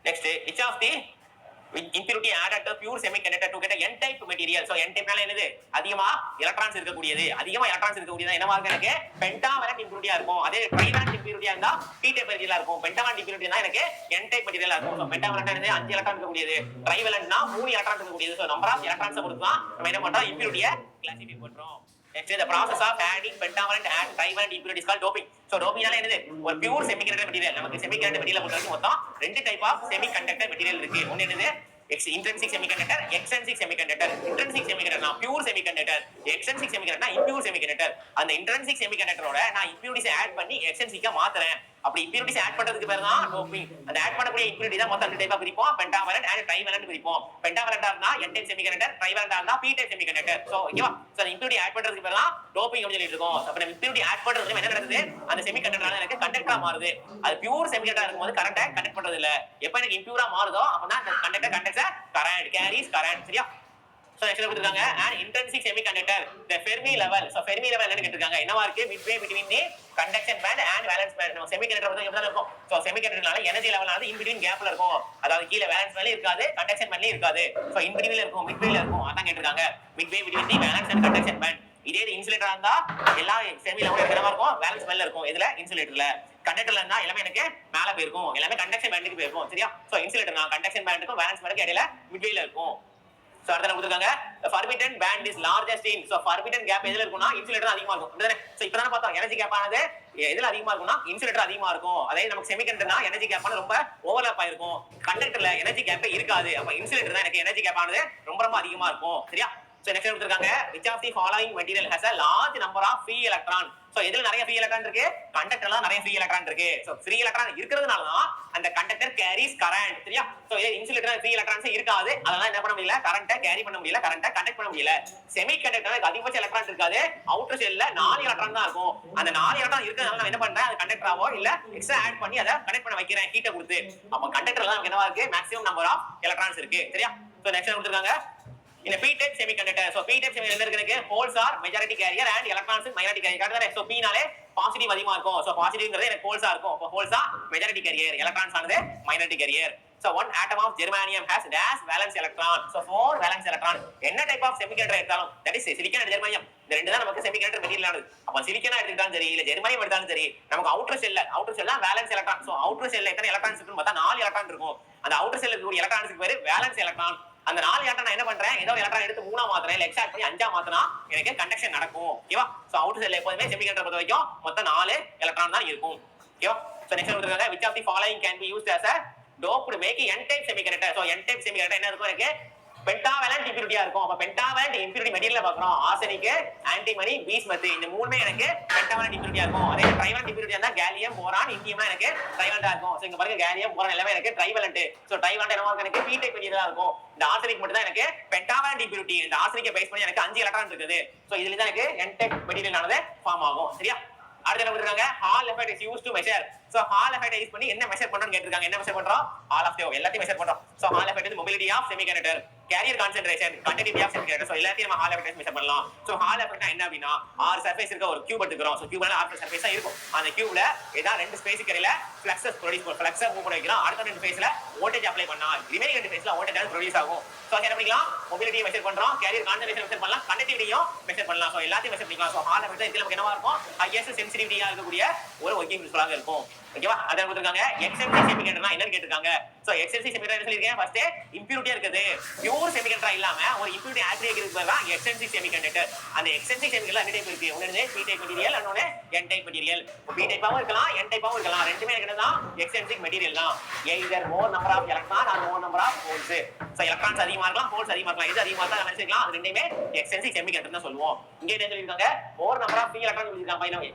next which of the impurity added to pure semiconductor to get a n type material. So n type என்னது அதிகமா electrons இருக்கக்கூடியது, அதிகமா electrons இருக்கக்கூடியது என்னவா இருக்கு எனக்கு pentavalent இம்பியூரிட்டியா இருக்கும். அதே ட்ரைவலன்ட் இம்பியூரிட்டியா இருந்தா p type மெட்டீரியலா இருக்கும். பென்டாவலன்ட் இம்பியூரிட்டினா எனக்கு n type மெட்டீரியலா இருக்கும். சோ பென்டாவலன்ட் என்னது 5 எலக்ட்ரான் இருக்கக்கூடியது, ட்ரைவலன்ட்னா 3 எலக்ட்ரான் இருக்கக்கூடியது. சோ நம்பர் ஆஃப் எலக்ட்ரான்ஸ் பொறுத்து தான் நம்ம என்ன பண்றோம் இம்பியூரிட்டியை கிளாசிஃபை பண்றோம். Next the process of adding pentavalent and trivalent impurities called doping. So doping நால என்னது ஒரு பியூர் செமிகண்டக்டர் மெட்டீரியல். நமக்கு செமிகண்டக்டர் மெட்டீரியல் பொறுத்தவரைக்கும் மொத்தம் ரெண்டு டைப் ஆஃப் செமிகண்டக்டர் மெட்டீரியல் இருக்கு. ஒன்னு என்னது intrinsic semiconductor, extrinsic semiconductor. Intrinsic semiconductor நான் pure semiconductor, extrinsic semiconductor நான் impure semiconductor. அந்த intrinsic semiconductor ஓட நான் impurities ஆட் பண்ணி extrinsic-ஆ மாத்துறேன். அப்படி impurities ஆட் பண்றதுக்கு பேர் தான் doping. அந்த ஆட் பண்ணக்கூடிய impurity தான் மொத்தம் ரெண்டு டைப்பா பிரிப்போம், pentavalent and trivalent பிரிப்போம். pentavalent-ஆ இருந்தா n type semiconductor, trivalent-ஆ இருந்தா p type semiconductor. சோ ஓகேவா? சோ அந்த impurity ஆட் பண்றதுக்கு பேர் தான் doping அப்படி சொல்லிட்டு இருக்கோம். அப்ப நம்ம impurity ஆட் பண்றதுல என்ன நடக்குது, அந்த semiconductor எனக்கு கண்டக்டரா மாறுது. அது பியூர் செமிகண்டக்டரா இருக்கும்போது கரண்ட்டை கண்டக்ட் பண்றது இல்ல. எப்ப எனக்கு impure-ஆ மாறுதோ அப்பதான் அந்த conductor conducts current carries current. சரியா? சோ நெக்ஸ்ட் கொடுத்திருக்காங்க an intrinsic semiconductor the Fermi level. So Fermi level என்ன கேட்டிருக்காங்க, என்னவா இருக்கு midway between the conduction band and valence band. நம்ம செமிகண்டக்டர் வந்து எப்படி இருக்கும், சோ செமிகண்டக்டர்னால எனர்ஜி லெவல் ஆனது in between கேப்ல இருக்கும். அதாவது கீழ வேலன்ஸ் பேண்ட்லயும் இருக்காது, கண்டக்ஷன் பேண்ட்லயும் இருக்காது. சோ in between இருக்கும், midwayல இருக்கும். அதான் கேட்டிருக்காங்க midway between the valence and conduction band. இதே இன்சுலேட்டரா இருந்தா எல்லா செமி லெவல்ல என்னவா இருக்கும், வேலன்ஸ் பேண்ட்ல இருக்கும். இதுல இன்சுலேட்டர்ல கண்டக்டர்ல இருந்தா எல்லாமே எனக்கு மேல போயிருக்கும், எல்லாமே கண்டக்ஷன் பேண்டுக்கு போயிருக்கும். சரியா? சோ இன்சுலேட்டர்னா கண்டக்ஷன் பேண்டுக்கும் வேலன்ஸ் பேண்டுக்கு இடையில மிட்வேல இருக்கும். சோ அடுத்து கொடுத்திருக்காங்க forbidden band is largest in. So forbidden gap எதுல இருக்கும்னா இன்சுலேட்டர் அதிகமா இருக்கும். அப்படிதானே? சோ இப்போ தான பார்த்தோம் எனர்ஜி கேப் ஆனது எதுல அதிகமா இருக்கும்னா இன்சுலேட்டர் அதிகமா இருக்கும். அதே நமக்கு செமிகண்டக்டர்னா எனர்ஜி கேப் ஆனது ரொம்ப ஓவர்லாப் ஆயிருக்கும். கண்டக்டர்ல எனர்ஜி கேப் இருக்காது. அப்ப இன்சுலேட்டர் தான் எனக்கு எனர்ஜி கேப் ஆனது ரொம்ப ரொம்ப அதிகமா இருக்கும். சரியா? சோ நெக்ஸ்ட் கொடுத்திருக்காங்க which of the following material has a large number of free electron. So எதுல நிறைய free electron இருக்கு, கண்டக்டர்ல நிறைய free electron இருக்கு. சோ free electron இருக்கிறதுனால தான் அந்த கண்டக்டர் carries current. சரியா? சோ இதே இன்சுலேட்டர்ல free electrons இருக்காது, அதனால என்ன பண்ண முடியல, கரண்ட்டை கேரி பண்ண முடியல, கரண்ட்டை கண்டக்ட் பண்ண முடியல. செமிகண்டக்டர்ல அதிகபட்ச எலக்ட்ரான் இருக்காது, அவுட்டர் ஷெல்ல 4 எலக்ட்ரான் தான் இருக்கும். அந்த 4 எலக்ட்ரான் இருக்கிறதுனால நான் என்ன பண்றேன், அது கண்டக்டராவோ இல்ல எக்ஸ்ட்ரா ஆட் பண்ணி அதை கனெக்ட் பண்ண வைக்கிறேன் ஹீட்டை கொடுத்து. அப்ப கண்டக்டர்ல தான் என்னவா இருக்கு, மேக்ஸிமம் நம்பர் ஆஃப் எலக்ட்ரான்ஸ் இருக்கு. சரியா? சோ நெக்ஸ்ட் கொடுத்திருக்காங்க in a p type semiconductor. so p type semiconductor எனக்கு holes are majority carrier and electrons minority carrier. கரெக்ட்டா? so p நாலே பாசிட்டிவ் அதிகமா இருக்கும். so பாசிட்டிவ்ங்கிறது எனக்கு holes ஆ இருக்கும். அப்ப holes ஆ majority carrier, electrons ஆனது minority carrier. so one atom of germanium has dash valence electron. so 4 valence electron. என்ன type of semiconductor எடுத்தாலும் that is silicon and germanium, இந்த ரெண்டு தான் நமக்கு செமிகண்டக்டர் மெட்டீரியல் ஆனது. அப்ப சிலிக்கனா எடுத்தாலும் சரி இல்ல ஜெர்மானியம் எடுத்தாலும் சரி, நமக்கு அவுட்டர் ஷெல்ல வேலன்ஸ் எலக்ட்ரான். சோ அவுட்டர் ஷெல்ல எத்தனை எலக்ட்ரான்ஸ் இருக்குன்னு பார்த்தா 4 எலக்ட்ரான் இருக்கும். அந்த அவுட்டர் ஷெல்ல இருக்கக்கூடிய எலக்ட்ரான்ஸ்க்கு பேரு வேலன்ஸ் எலக்ட்ரான். அந்த 4 எலக்ட்ரான் நான் என்ன பண்றேன், ஏதோ எலக்ட்ரான் எடுத்து 3ஆ மாத்துறேன், இல்ல எக்ஸ்ட்ரா பண்ணி 5ஆ மாத்துனா எனக்கு கண்டக்ஷன் நடக்கும். ஓகேவா? சோ அவுட்டர் ஷெல்ல எப்பவுமே செமிகண்டக்டர் பொறுத்த வரைக்கும் மொத்தம் 4 எலக்ட்ரான் தான் இருக்கும். ஓகேவா? சோ நெக்ஸ்ட் கொடுத்திருக்காங்க which of the following can be used as a dope to make n type semiconductor. So n type semiconductor என்ன இருக்கும், எனக்கு பென்டாவலன்ட் இம்பியூரிட்டியா இருக்கும். அப்ப பென்டாவலன்ட் இம்பியூரிட்டி மெட்டீரியல்ல பார்க்கறோம், ஆர்சனிக், ஆன்டிமனி, பீஸ்மத். இந்த மூணுமே எனக்கு பென்டாவலன்ட் இம்பியூரிட்டியா இருக்கும். அதே ட்ரைவலன்ட் இம்பியூரிட்டியா இருந்தா கேலியம், போரான், இண்டியம்லாம் எனக்கு ட்ரைவலண்டா இருக்கும். சோ இங்க பாருங்க கேலியம், போரான் எல்லாமே எனக்கு ட்ரைவலன்ட். சோ ட்ரைவலன்ட் என்னவா இருக்கும், எனக்கு p டைப் மெட்டீரியலா இருக்கும். இந்த ஆர்சனிக் மட்டும் தான் எனக்கு பென்டாவலன்ட் இம்பியூரிட்டி. இந்த ஆர்சனிக்கை பேஸ் பண்ணி எனக்கு 5 எலக்ட்ரான் இருக்குது. சோ இதுல தான் எனக்கு n டைப் மெட்டீரியல் ஆனது ஃபார்ம் ஆகும். சரியா? அடுத்து என்ன கொடுத்திருக்காங்க, Hall effect is used to measure. So Hall effect use பண்ணி என்ன மெஷர் பண்றோம்னு கேட்டிருக்காங்க. என்ன மெஷர் பண்றோம், ஹால் ஆஃப் எல்லாத்தையும் மெஷர் பண்றோம். So Hall effect is mobility of semiconductor, carrier concentration, conductivity of semiconductor. So எல்லாத்தையும் நம்ம ஹால் எஃபெக்ட் மெஷர் பண்ணலாம். சோ ஹால் எஃபெக்ட்னா என்ன அப்படினா, 6 சர்ஃபேஸ் இருக்க ஒரு கியூப் எடுத்துக்கிறோம். சோ கியூப்ல 6 சர்ஃபேஸா இருக்கும். அந்த கியூப்ல ஏதா 2 ஸ்பேஸ்க்கு இடையில ஃப்ளக்ஸஸ் ப்ரொடியூஸ் பண்ணும், ஃப்ளக்ஸை மூவ் பண்ண வைக்கலாம். அடுத்த 2 ஃபேஸ்ல வோல்டேஜ் அப்ளை பண்ணா ரிமைனிங் 2 ஃபேஸ்ல வோல்டேஜ் ப்ரொடியூஸ் ஆகும். சோ என்ன பண்ணிக்கலாம், மொபிலிட்டி மெஷர் பண்றோம், கேரியர் கான்சென்ட்ரேஷன் மெஷர் பண்ணலாம், கண்டக்டிவிட்டியும் மெஷர் பண்ணலாம். சோ எல்லாத்தையும் மெஷர் பண்ணிக்கலாம். சோ ஹால் எஃபெக்ட் இதுல நமக்கு என்னவா இருக்கும், ஹையஸ்ட் சென்சிட்டிவிட்டியா இருக்கக்கூடிய ஒரு ஒர்க்கிங் பிரின்சிபலாக இருக்கும். ஓகேவா? அத கொடுத்திருக்காங்க. எக்ஸ்டென்சிவ் செமிகண்டக்டர்னா என்னன்னு கேட்டிருக்காங்க. சோ எக்ஸ்டென்சிவ் செமிகண்டக்டர் என்ன சொல்லிருக்கேன், ஃபர்ஸ்ட் இம்பியூரிட்டியா இருக்குது, பியூர் செமிகண்டக்டரா இல்லாம ஒரு இம்பியூரிட்டி ஆட் பண்ணிக்கிறதுக்கு பேர் தான் எக்ஸ்டென்சிவ் செமிகண்டக்டர். அந்த எக்ஸ்டென்சிவ் செமிகண்டக்டர்ல ரெண்டு டைப் இருக்கு. ஒன்னு p டைப் மெட்டீரியல், இன்னொன்னு n டைப் மெட்டீரியல். p டைப்பாவும் இருக்கலாம், n டைப்பாவும் இருக்கலாம். ரெண்டுமே என்னன்னா எக்ஸ்டென்சிவ் மெட்டீரியல் தான். either more number of electron or more number of holes. So electrons அதிகமா இருக்கலாம், ஹோல்ஸ் அதிகமா இருக்கலாம். இது அதிகமா இருந்தா நினைச்சுக்கலாம், அது ரெண்டுமே எக்ஸ்டென்சிவ் செமிகண்டக்டர் தான் சொல்லுவோம். இங்க என்ன சொல்லிருக்காங்க, more number of free electron சொல்லிருக்காங்க. பையனே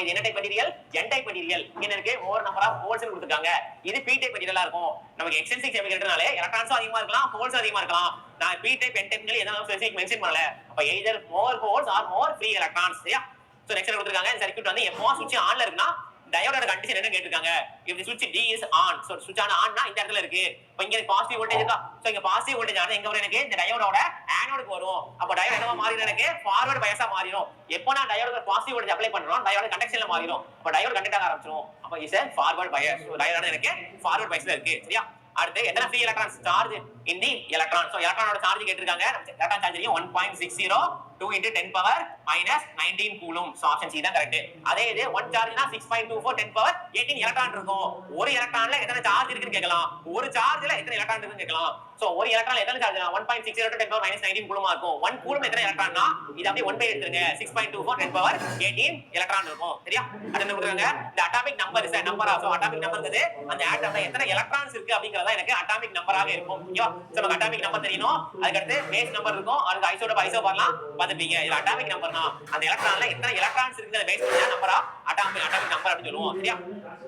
இது என்ன type material, n type material. இங்க இருக்கு மோர் நம்பர் ஆஃப் ஹோல்ஸ் கொடுத்திருக்காங்க. இது p டைப் மெட்டீரியலா இருக்கும். நமக்கு எக்ஸ்டென்சிவ் செமிகண்டக்டர்னாலே எலக்ட்ரான்ஸ் அதிகமா இருக்கலாம், ஹோல்ஸ் அதிகமா இருக்கலாம். நான் p டைப் n டைப் எதனா ஸ்பெசிஃபிக் மென்ஷன் பண்ணல. அப்ப either more holes or more free electrons. சரியா? சோ நெக்ஸ்ட் கொடுத்திருக்காங்க, இந்த சர்க்யூட் வந்து எப்போ சுவிட்ச் ஆன்ல இருக்குனா டயோடோட கண்டிஷன் என்ன கேட்டிருக்காங்க, if the switch D is on. So சுவிட்ச் ஆன்னா இந்த இடத்துல இருக்கு. இப்போ இங்க பாசிட்டிவ் வோல்டேஜ் இருக்கா. சோ இங்க பாசிட்டிவ் வோல்டேஜ் ஆனா எங்க வரும், எனக்கு இந்த டயோடோட ஆனோடுக்கு வரும். அப்ப டயோட் என்னவா மாறிடும், எனக்கு ஃபார்வர்ட் பயாஸா மாறிடும். எப்போ நான் டயோடுக்கு பாசிட்டிவ் வோல்டேஜ் அப்ளை பண்றோம், டயோட் கண்டக்ஷன்ல மாறிடும். அப்ப டயோட் கண்டக்ட் ஆக ஆரம்பிச்சிரும். அப்ப is forward bias. So diode எனக்கு ஃபார்வர்ட் பயாஸ்ல இருக்கு. சரியா? அடுத்து எத்தனை free electrons charge in the electron. So எலக்ட்ரானோட சார்ஜ் கேட்டிருக்காங்க. Electron charge 1.60 2 into 10 power minus 19 coulomb. So option C தான் கரெக்ட். அதே இது 1 சார்ஜ்னா 6.24 10 power 18 எலக்ட்ரான் இருக்கும். ஒரு எலக்ட்ரான்ல எத்தனை சார்ஜ் இருக்குன்னு கேட்கலாம். ஒரு சார்ஜ்ல எத்தனை எலக்ட்ரான் இருக்குன்னு கேட்கலாம். சோ ஒரு எலக்ட்ரான்ல எத்தனை சார்ஜ் 1.60 to 10 power minus 19 கூலமா இருக்கும். 1 கூலும் எத்தனை எலக்ட்ரான்னா இது அப்படியே 1 பை எடுத்துருங்க. 6.24 10 power 18 எலக்ட்ரான் இருக்கும். சரியா? அடுத்து என்ன கொடுக்குறாங்க? the atomic number is a number of. so atomic number ங்கிறது அந்த ஆட்டம்ல எத்தனை எலக்ட்ரான்ஸ் இருக்கு அப்படிங்கறத எனக்கு அட்டாமிக் நம்பராக இருக்கும். ஓகேவா? சோ நமக்கு அட்டாமிக் நம்பர் தெரியணும். அதுக்கு அடுத்து பேஸ் நம்பர் இருக்கும். அதுக்கு ஐசோ வரலாம் பாத்துப்பீங்க. இது அட்டாமிக் நம்பர்னா அந்த எலக்ட்ரான்ல எத்தனை எலக்ட்ரான்ஸ் இருக்குங்கறத பேஸ் பண்ணி நம்பரா அட்டாமிக் நம்பர் அப்படி சொல்லுவோம். சரியா?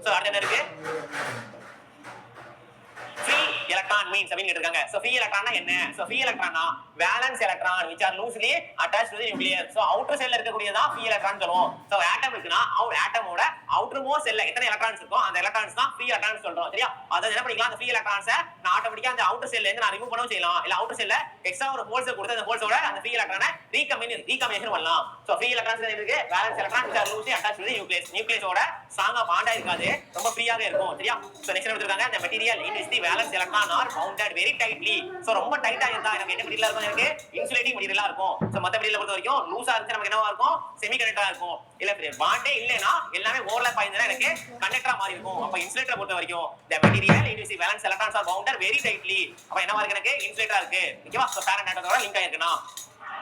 சோ அடுத்து என்ன இருக்கு? free electron means அப்படின்னு கேட்டிருக்காங்க. so free electron என்ன? so free electron னா valence electron which are loosely attached to the nucleus. so outer cell ல இருக்கக்கூடியதா free electron சொல்லுவோம். so atom இருக்குனா atomோட outermost cell ல எத்தனை electrons இருக்கோ அந்த electrons தான் free electrons சொல்றோம். சரியா? அத என்ன பண்ணிக்கலாம்? அந்த free electrons நான் ஆட்டோமேட்டிக்கா அந்த outer cell ல இருந்து நான் ரிமூவ் பண்ணவும் செய்யலாம். இல்ல outer cell ல எக்ஸ்ட்ரா ஒரு ஹோல்ஸ் கொடுத்து அந்த ஹோல்ஸோட அந்த free electron ரீகம்பினேஷன் பண்ணலாம். so free electrons இருக்கு valence electron which are loosely attached to the nucleus. nucleus-ஓட ஸ்ட்ராங்கா பாண்ட் ஆயிருக்காது. ரொம்ப ஃப்ரீயாக இருக்கும். சரியா? so next என்ன கொடுத்திருக்காங்க? the material in which the valence electron are bounded very tightly. so ரொம்ப டைட்டா இருந்தா எனக்கு என்ன மெட்டீரியலா இருக்கும்? எனக்கு இன்சுலேட்டிங் மெட்டீரியலா இருக்கும். so மத்த மெட்டீரியலை பொறுத்த வரைக்கும் லூசா இருந்துச்சு நமக்கு என்னவா இருக்கும்? செமிகண்டக்டரா இருக்கும். இல்ல பாண்டே இல்லனா எல்லாமே ஓவர்லாப் ஆயிருந்தா எனக்கு கண்டக்டரா மாறி இருக்கும். அப்ப இன்சுலேட்டரை பொறுத்த வரைக்கும் the material in which the valence electrons are bounded very tightly. அப்ப என்னவா இருக்கு? எனக்கு இன்சுலேட்டரா இருக்கு. ஓகேவா? so பேரண்ட் ஆட்டத்தோட லிங்க் ஆயிருக்குனா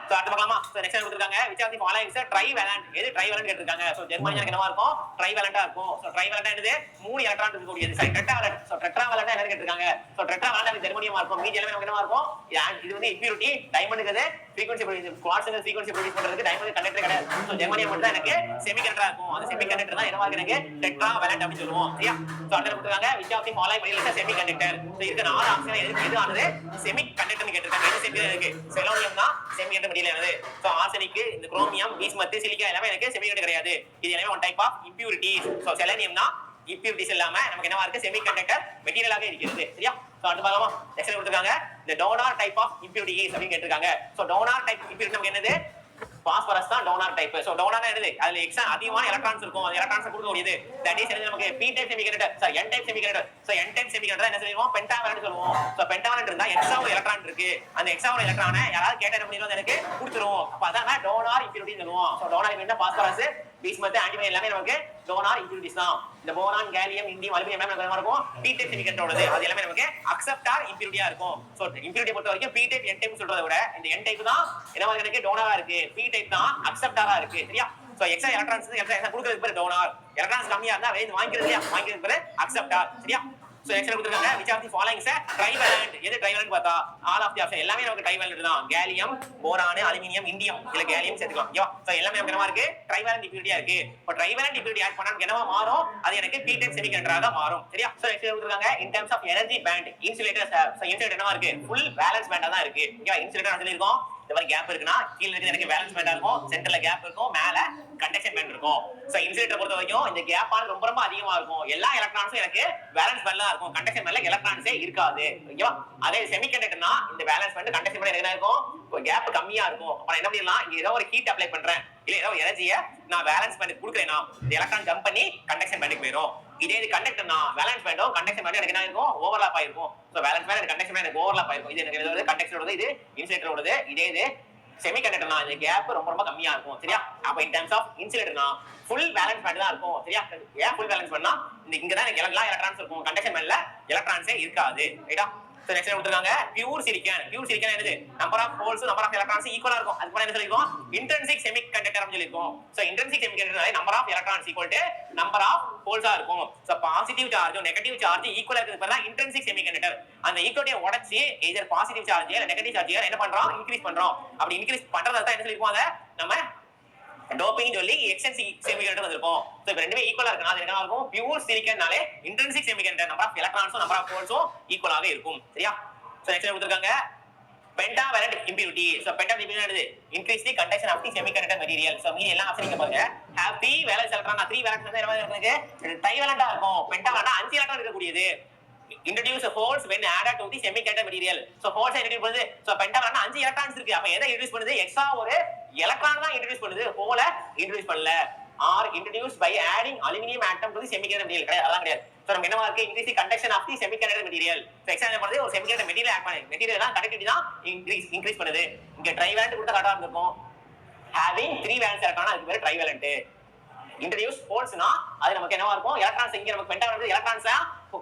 சோ அடுத்து பார்க்கலாமா? சோ நெக்ஸ்ட் என்ன கொடுத்திருக்காங்க? which of the following is a trivalent. எது trivalent கேட்டிருக்காங்க? சோ ஜெர்மானியா என்னவா இருக்கும்? trivalent இருக்கும். சோ trivalent என்னது? மூணு எலக்ட்ரான் இருக்கக்கூடியது. சரி tetravalent. சோ tetravalent என்ன கேட்டிருக்காங்க? சோ tetravalent ஜெர்மானியமா இருக்கும். மீதி எல்லாமே நமக்கு என்னவா இருக்கும்? இது வந்து impurity. டைமண்ட்ங்கிறது frequency produce குவார்ட்ஸ்ங்க frequency produce பண்றதுக்கு டைமண்ட் கண்டக்டர் கிடையாது. சோ ஜெர்மானியம் மட்டும் தான் எனக்கு செமிகண்டக்டரா இருக்கும். அந்த செமிகண்டக்டர் தான் என்னவா இருக்கு? எனக்கு tetravalent அப்படி சொல்லுவோம். சரியா? சோ அடுத்து கொடுத்திருக்காங்க which of the following material is a semiconductor. So இதுக்கு நாலு ஆப்ஷன் எது ஆனது? செமிகண்டக்டர்னு கேட்டிருக்காங்க. எது செமிகண்டக்டர் இருக்கு? செலோனியம் தான் செமிகண்டக்டர் மெட்டீரியல் ஆனது. சோ ஆர்சனிக், இந்த குரோமியம், பீஸ்மத், சிலிக்கா எல்லாமே எனக்கு செமிகண்டக்டர் கிடையாது. இது எல்லாமே one type of impurities. So செலேனியம்னா இம்பியூரிட்டிஸ் இல்லாம நமக்கு என்னவா இருக்கு? செமிகண்டக்டர் மெட்டீரியலாக இருக்கிறது. சரியா? சோ அடுத்து பார்க்கலாமா? நெக்ஸ்ட் கொடுத்திருக்காங்க the donor type of impurities அப்படி கேட்டிருக்காங்க. சோ donor type impurity நமக்கு என்னது? பாஸ்பரஸ் தான் டோனார் டைப். சோ டோனார் என்னது? அதுல எக்ஸ்ட்ரா அதிகமான எலக்ட்ரான்ஸ் இருக்கும். அந்த எலக்ட்ரான்ஸ் கொடுக்கக்கூடியது தட் இஸ் என்னது? நமக்கு p type semiconductor. So n type semiconductor. So n type semiconductor என்ன சொல்லுவோம்? பென்டாவலன்ட் சொல்லுவோம். சோ பென்டாவலன்ட் இருந்தா எக்ஸ்ட்ரா ஒரு எலக்ட்ரான் இருக்கு. அந்த எக்ஸ்ட்ரா ஒரு எலக்ட்ரானை யாராவது கேட்டா என்ன பண்ணிடுவாங்க? எனக்கு கொடுத்துரும். அப்ப அதான் டோனார் இம்பியூரிட்டி சொல்லுவோம். So donor impurity phosphorus, bismuth, antimony எல்லாமே நமக்கு டோனார் இம்பியூரிட்டிஸ் தான். இந்த போரான், கேலியம், இண்டியம், அலுமினியம் எல்லாமே நமக்கு இருக்கும் p டைப் செமிகண்டக்டரோடது. அது எல்லாமே நமக்கு அக்செப்டார் இம்பியூரிட்டியா இருக்கும். சோ இம்பியூரிட்டி பொறுத்த வரைக்கும் p டைப் n டைப் சொல்றதை விட இந்த n டைப் தான் என்னவா எனக்கு டோனாரா இருக்கு. p டைப் தான் அக்செப்டாரா இருக்கு. சரியா? சோ எக்ஸ்ட்ரா எலக்ட்ரான்ஸ் எக்ஸ்ட்ரா கொடுக்கிறதுக்கு பேர் டோனார். எலக்ட்ரான்ஸ் கம்மியா இருந்தா வேற வாங்கிக்கிறதுக்கு பேர் அக்செப்டார். சரியா? சோ நெக்ஸ்ட் கொடுத்திருக்காங்க which of the following is a trivalent. எது trivalent பார்த்தா all of the option எல்லாமே நமக்கு trivalent தான். கேலியம், போரான், அலுமினியம், இண்டியம் இல்ல கேலியம் சேர்த்துக்கலாம். ஓகேவா? சோ எல்லாமே நமக்கு என்னவா இருக்கு? trivalent impurity இருக்கு. இப்போ trivalent impurity ஆட் பண்ணா நமக்கு என்னவா மாறும்? அது எனக்கு p டைப் செமிகண்டக்டராக மாறும். சரியா? சோ நெக்ஸ்ட் கொடுத்திருக்காங்க in terms of energy band insulators. So insulator என்னவா இருக்கு? full valence band தான் இருக்கு. ஓகேவா? இன்சுலேட்டர் வந்து இருக்கும் இந்த மாதிரி கேப் இருக்குனா கீழ இருக்கு எனக்கு வேலன்ஸ் பேண்டா இருக்கும், சென்டர்ல கேப் இருக்கும், மேல கண்டக்ஷன் பேண்ட் இருக்கும். சோ இன்சுலேட்டர் பொறுத்த வரைக்கும் இந்த கேப் ஆனது ரொம்ப ரொம்ப அதிகமா இருக்கும். எல்லா எலக்ட்ரான்ஸும் எனக்கு வேலன்ஸ் பேண்ட்ல இருக்கும். கண்டக்ஷன் பேண்ட்ல எலக்ட்ரான்ஸே இருக்காது. ஓகேவா? அதே செமிகண்டக்டர்னா இந்த வேலன்ஸ் பேண்ட் கண்டக்ஷன் பேண்ட் என்ன இருக்கும்? கேப் கம்மியா இருக்கும். அப்ப என்ன பண்ணலாம்? இங்க ஏதோ ஒரு ஹீட் அப்ளை பண்றேன் இல்ல ஏதோ எனர்ஜியை நான் வேலன்ஸ் பேண்ட் கொடுக்குறேன்னா இந்த எலக்ட்ரான் ஜம்ப் பண்ணி கண்டக்ஷன் பேண்டுக்கு போயிடும். இதே இது கண்டக்டர்னா வேலன்ஸ் பேண்டும் கண்டக்ஷன் பேண்டும் எனக்கு என்ன இருக்கும்? ஓவர்லாப் ஆயிருக்கும். So valence band conduction band எனக்கு ஓவர்லாப் ஆயிருக்கும். இது எனக்கு கண்டக்டரோடது, இது இன்சுலேட்டரோடது. இதே இது செமிகண்டக்டர்னா இந்த கேப் ரொம்ப ரொம்ப கம்மியா இருக்கும். சரியா? அப்ப இன் டர்ம்ஸ் ஆஃப் இன்சுலேட்டர்னா ஃபுல் வேலன்ஸ் பேண்ட் தான் இருக்கும். சரியா? ஏன் ஃபுல் வேலன்ஸ் பேண்ட்னா இங்க தான் எனக்கு எல்லா எலக்ட்ரான்ஸ் இருக்கும். கண்டக்ஷன் பேண்ட்ல எலக்ட்ரான்ஸே இருக்காது. ரைட்டா? சோ நெக்ஸ்ட் கொடுத்திருக்காங்க பியூர் சிலிக்கான். பியூர் சிலிக்கான் என்னது? Number of holes number of electrons ஈக்குவலா இருக்கும். அதுக்கு என்ன சொல்லிருக்கோம்? இன்ட்ரின்சிக் செமிகண்டக்டர் அப்படி சொல்லிருக்கோம். சோ இன்ட்ரின்சிக் செமிகண்டக்டர்னால number of electrons equal to number of ஹோல்ஸா இருக்கும். சோ பாசிட்டிவ் சார்ஜும் நெகட்டிவ் சார்ஜ் ஈக்குவலா இருக்கிறது பேர் தான் இன்ட்ரின்சிக் செமிகண்டக்டர். அந்த ஈக்குவலிட்டியை உடைச்சு எதர் பாசிட்டிவ் சார்ஜ் இல்ல நெகட்டிவ் சார்ஜ் என்ன பண்றோம்? இன்கிரீஸ் பண்றோம். அப்படி இன்கிரீஸ் பண்றதா தான் என்ன சொல்லிருக்கோம்? அத நம்ம டோப்பிங் சொல்லி எக்ஸ்டென்சிவ் செமிகண்டக்டர் வந்திருக்கும். சோ இப்போ ரெண்டுமே ஈக்குவலா இருக்குனா அது என்ன இருக்கும்? பியூர் சிலிக்கான்னாலே இன்ட்ரின்சிக் செமிகண்டக்டர் நம்பர் ஆஃப் எலக்ட்ரான்ஸும் நம்பர் ஆஃப் ஹோல்ஸும் ஈக்குவலாக இருக்கும். சரியா? சோ நெக்ஸ்ட் கொடுத்திருக்காங்க pentavalent impurity. so pentavalent impurity என்னது? increase the conduction of the semiconductor material. so மீதி எல்லா ஆப்ஷன் இங்க பாருங்க. have 3 valence electron 3 valence வந்து என்ன இருக்கு? trivalent இருக்கும். pentavalent 5 எலக்ட்ரான் இருக்க கூடியது. introduce holes when added to the semiconductor material. so holes introduce பண்ணுது. so pentavalent 5 எலக்ட்ரான்ஸ் இருக்கு. அப்ப எதை இன்ட்ரோ듀ஸ் பண்ணுது? எக்ஸ்ட்ரா ஒரு எலக்ட்ரான் தான் இன்ட்ரோ듀ஸ் பண்ணுது, ஹோல இன்ட்ரோ듀ஸ் பண்ணல. are introduced by adding aluminum atom to the semiconductor material. கிடையாது, அதெல்லாம் கிடையாது. சோ நமக்கு என்னவா இருக்கு, increase the conduction of the semiconductor material. So example பண்ணுது ஒரு semiconductor material ஆட் பண்ணி மெட்டீரியல் தான் கண்டக்டிவிட்டி தான் இன்க்ரீஸ் பண்ணுது. இங்க ட்ரைவேலன்ட் கொடுத்தா கரெக்டா இருக்கும். having 3 valence electron அதுக்கு பேரு ட்ரைவேலன்ட். introduce holes-னா அது நமக்கு என்னவா இருக்கும், எலக்ட்ரான்ஸ் இங்க நமக்கு பென்டாகிராம் எலக்ட்ரான்ஸ்